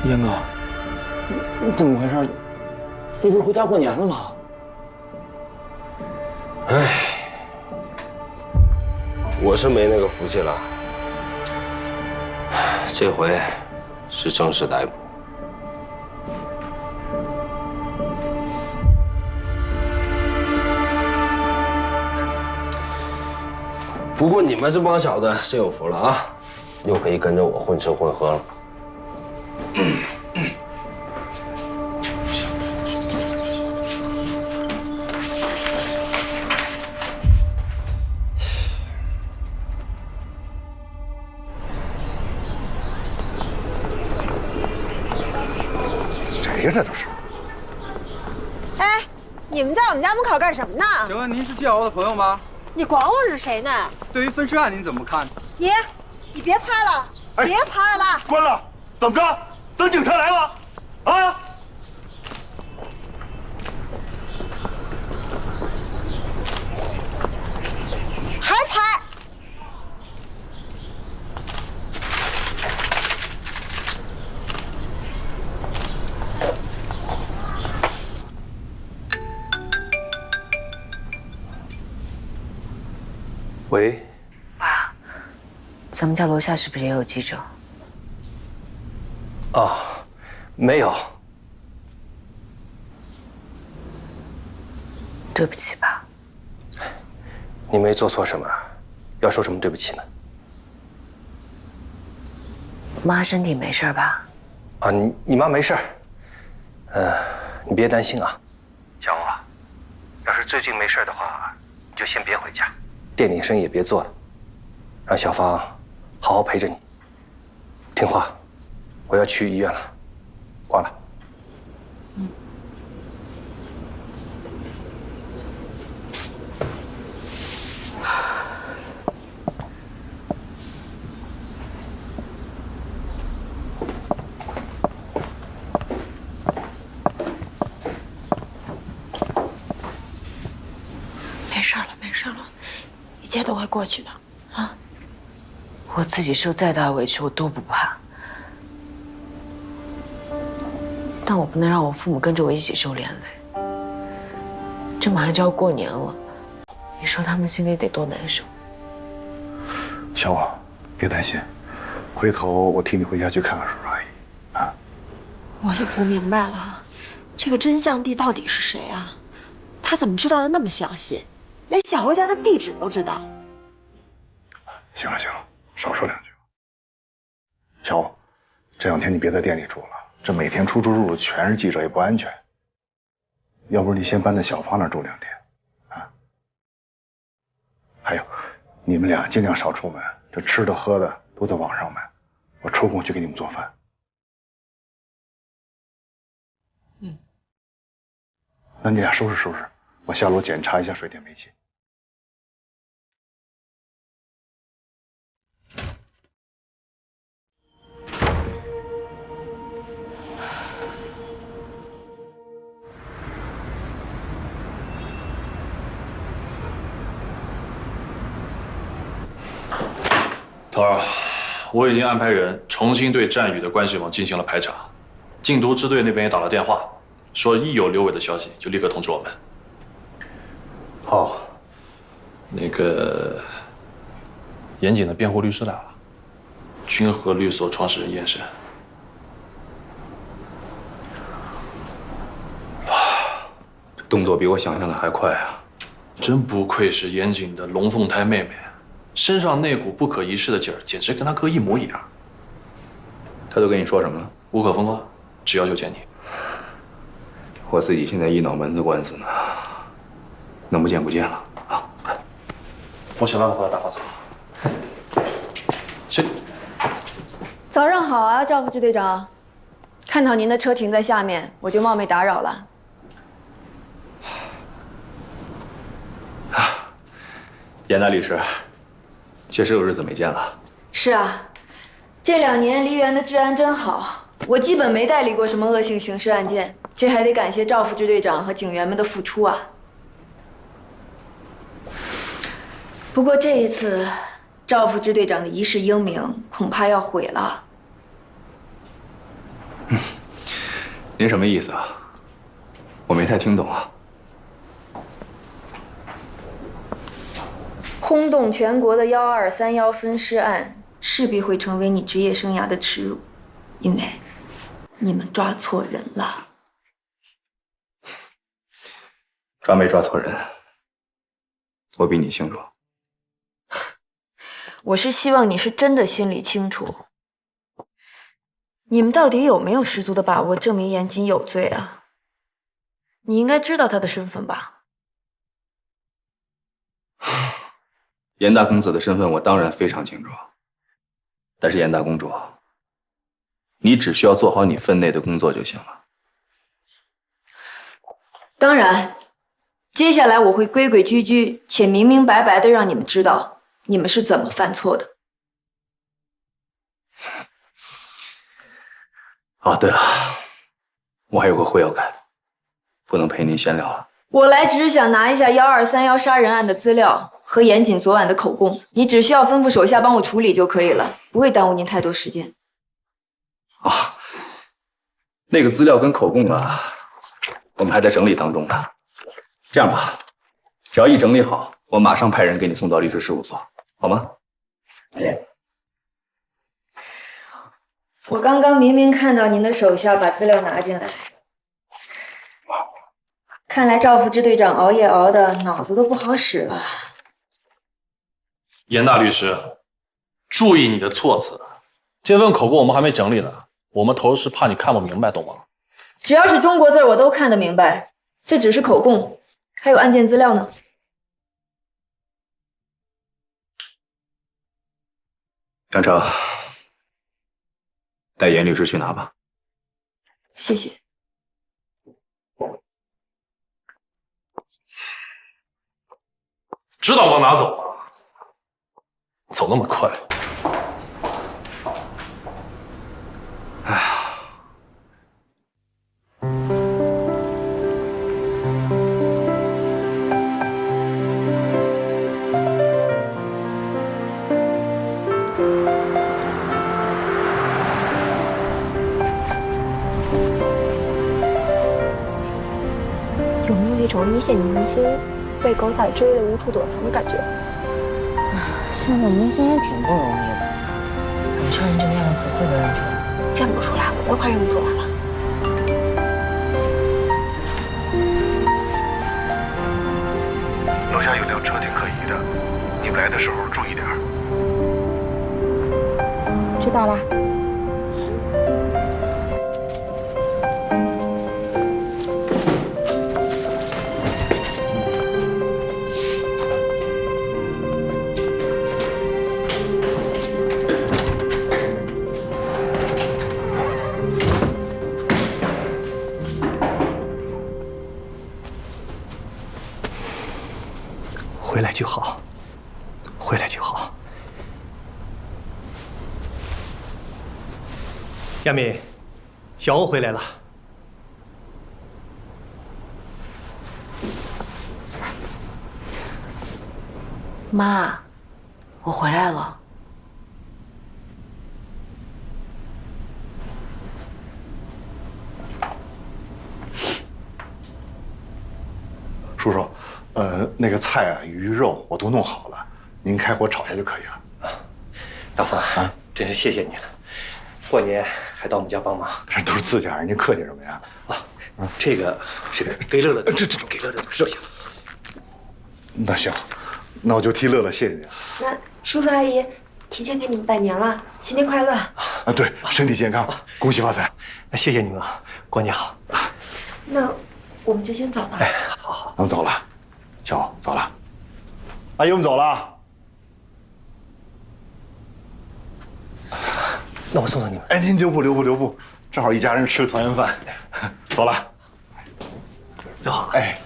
严哥，你怎么回事？你不是回家过年了吗？唉，我是没那个福气了。这回是正式逮捕。不过你们这帮小子是有福了啊，又可以跟着我混吃混喝了。谁呀？这都是。哎，你们在我们家门口干什么呢？请问您是季瑶的朋友吗？你管我是谁呢？对于分尸案您怎么看？你别拍了，别拍了！关了，怎么着？等警察来了？啊？还拍？喂，爸，咱们家楼下是不是也有记者？哦，没有。对不起，爸。你没做错什么，要说什么对不起呢？妈身体没事吧？啊，你妈没事。你别担心啊。小欧啊，要是最近没事的话，你就先别回家，店里生意也别做了，让小芳好好陪着你。听话，我要去医院了，挂了。没事了，没事了，一切都会过去的，啊！我自己受再大委屈，我都不怕，但我不能让我父母跟着我一起受连累。这马上就要过年了，你说他们心里得多难受。小王，别担心，回头我替你回家去看看叔叔阿姨啊。我就不明白了，这个真相帝到底是谁啊？他怎么知道的那么详细，连小欧家的地址都知道？行了行了，少说两句。小欧，这2天你别在店里住了，这每天出出入入全是记者，也不安全。要不你先搬到小芳那儿住2天，啊？还有，你们俩尽量少出门，这吃的喝的都在网上买，我抽空去给你们做饭。那你俩收拾收拾，我下楼检查一下水电煤气。头儿，我已经安排人重新对战宇的关系网进行了排查，禁毒支队那边也打了电话，说一有刘伟的消息就立刻通知我们。好，那个严谨的辩护律师来了，君和律所创始人严审。这动作比我想象的还快啊！真不愧是严谨的龙凤胎妹妹。身上那股不可一世的劲儿，简直跟他哥一模一样。他都跟你说什么了？无可奉告，只要求见你。我自己现在一脑门子官司呢，能不见不见了啊！我想办法把他打发走。谁？早上好啊，赵副支队长。看到您的车停在下面，我就冒昧打扰了。严大律师。确实有日子没见了。是啊，这2年梨园的治安真好，我基本没代理过什么恶性刑事案件，这还得感谢赵副支队长和警员们的付出啊。不过这一次，赵副支队长的一世英名恐怕要毁了。您什么意思啊？我没太听懂啊。轰动全国的1231分尸案，势必会成为你职业生涯的耻辱，因为你们抓错人了。抓没抓错人，我比你清楚。我是希望你是真的心里清楚。你们到底有没有十足的把握证明严谨有罪啊？你应该知道他的身份吧？严大公子的身份我当然非常清楚，但是严大公主，你只需要做好你分内的工作就行了。当然，接下来我会规规矩矩且明明白白的让你们知道你们是怎么犯错的。哦，对了，我还有个会要开，不能陪您闲聊了。我来只是想拿一下1231杀人案的资料和严谨昨晚的口供，你只需要吩咐手下帮我处理就可以了，不会耽误您太多时间。哦，那个资料跟口供啊，我们还在整理当中呢。这样吧，只要一整理好，我马上派人给你送到律师事务所，好吗？我刚刚明明看到您的手下把资料拿进来，看来赵副支队长熬夜熬的脑子都不好使了。严大律师，注意你的措辞。这份口供我们还没整理呢，我们头是怕你看不明白，懂吗？只要是中国字我都看得明白，这只是口供，还有案件资料呢。张成，带严律师去拿吧。谢谢。知道往哪走吗？走那么快。哎呀，种一线女明星被狗仔追得无处躲藏的感觉。现在明星也挺不容易的，你穿成这个样子会被认出来？认不出来，我都快认不出来了。楼下有辆车挺可疑的，你们来的时候注意点。知道了。回来就好，回来就好。亚敏，小欧回来了。妈，我回来了。叔叔，那个菜啊、鱼肉我都弄好了，您开火炒一下就可以了。大风啊，真是谢谢你了，过年还到我们家帮忙。这都是自家人，您客气什么呀？这个是给乐乐的，这给乐乐的热下。那行，那我就替乐乐谢谢您。那叔叔阿姨提前给你们拜年了，新年快乐！啊，对，身体健康，恭喜发财。那谢谢你们啊，过年好。那我们就先走了。哎，好好，咱们走了，小欧走了，阿姨我们走了。那我送送你们。哎，您留步，正好一家人吃团圆饭。走了，走好。哎，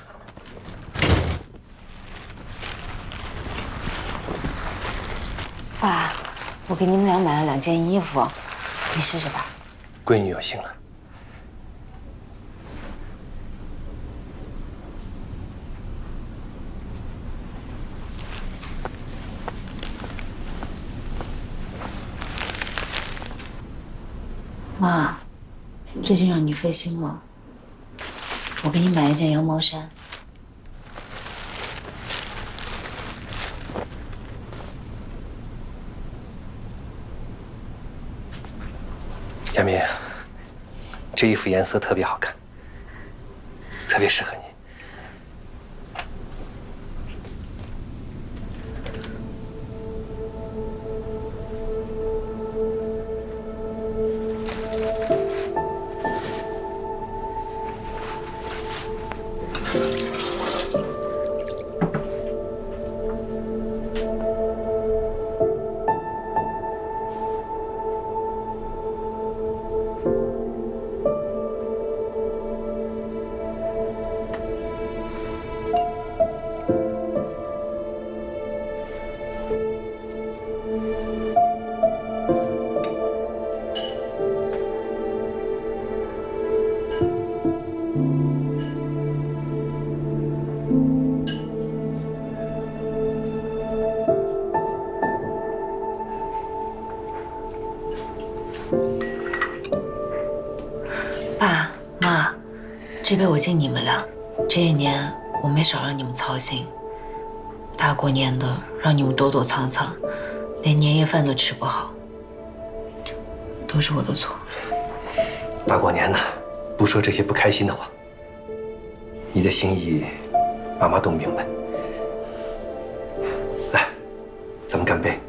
爸，我给你们俩买了2件衣服，你试试吧。闺女有幸了。妈，最近让你费心了，我给你买一件羊毛衫。亚明，这衣服颜色特别好看，特别适合你。爸妈，这杯我敬你们俩。这一年我没少让你们操心，大过年的让你们躲躲藏藏，连年夜饭都吃不好，都是我的错。大过年的，不说这些不开心的话。你的心意，妈妈都明白。来，咱们干杯。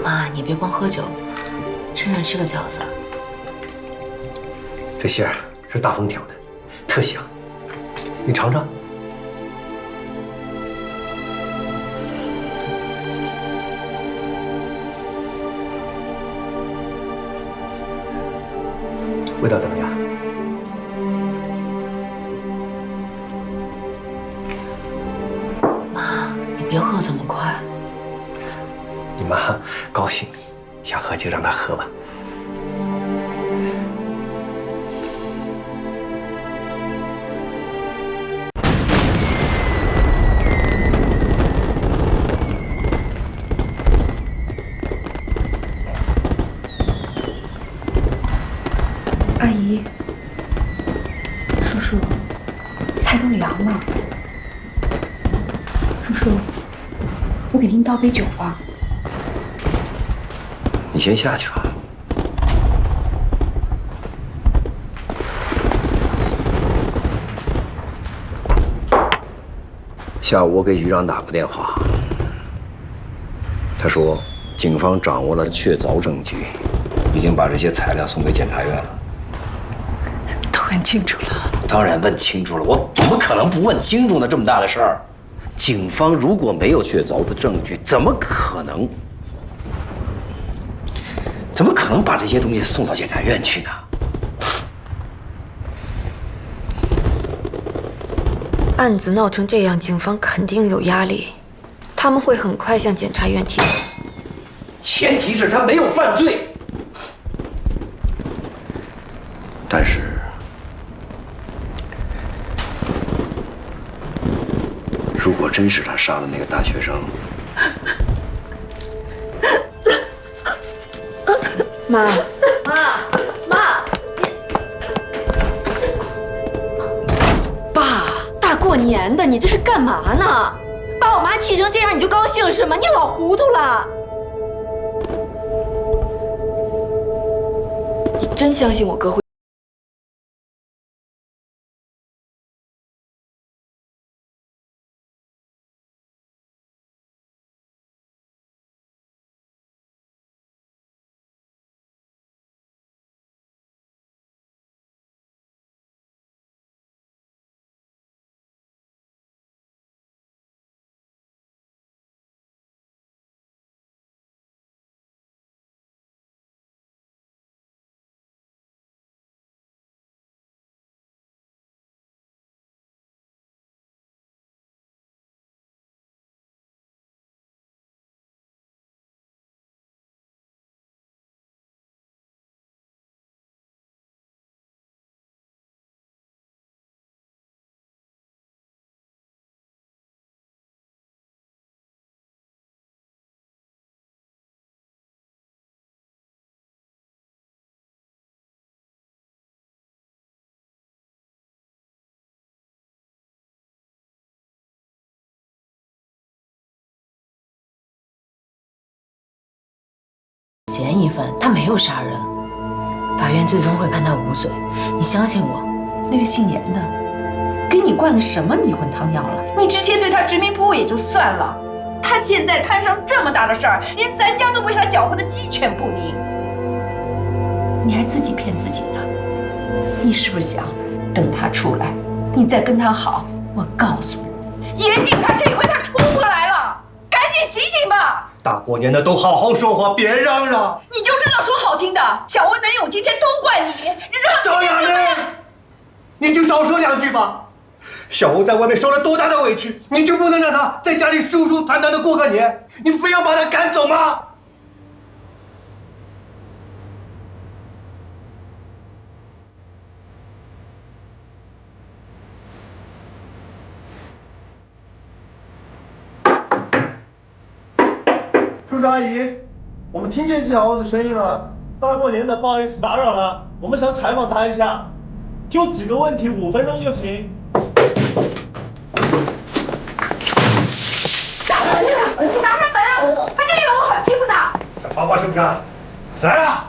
妈，你别光喝酒，趁热吃个饺子。这馅儿是大风挑的，特香，你尝尝。味道怎么样？妈，你别喝这么快。你妈高兴，想喝就让她喝吧。倒杯酒吧。你先下去吧。下午我给局长打过电话，他说警方掌握了确凿证据，已经把这些材料送给检察院了。都问清楚了？当然问清楚了，我怎么可能不问清楚呢？这么大的事儿，警方如果没有确凿的证据，怎么可能把这些东西送到检察院去呢？案子闹成这样，警方肯定有压力，他们会很快向检察院提出。前提是他没有犯罪。但是，如果真是他杀的那个大学生，妈，大过年的，你这是干嘛呢？把我妈气成这样，你就高兴是吗？你老糊涂了。你真相信我哥会？嫌疑犯，他没有杀人，法院最终会判他无罪。你相信我。那个姓严的，给你灌了什么迷魂汤药了？你直接对他执迷不悟也就算了，他现在摊上这么大的事儿，连咱家都被他搅和的鸡犬不宁，你还自己骗自己呢？你是不是想等他出来，你再跟他好？我告诉你，严警他这回他出不来了，赶紧醒醒吧！大过年的都好好说话，别嚷嚷。你就知道说好听的，小欧能有今天都怪你，让赵亚玲，你就少说两句吧。小欧在外面受了多大的委屈，你就不能让他在家里舒舒坦坦的过个年？你非要把他赶走吗？叔叔阿姨，我们听见季小欧的声音了。大过年的，不好意思打扰了，我们想采访他一下，就几个问题，5分钟就行。打开门！你打开门！他真以为我好欺负的？小花花是不是？来啊！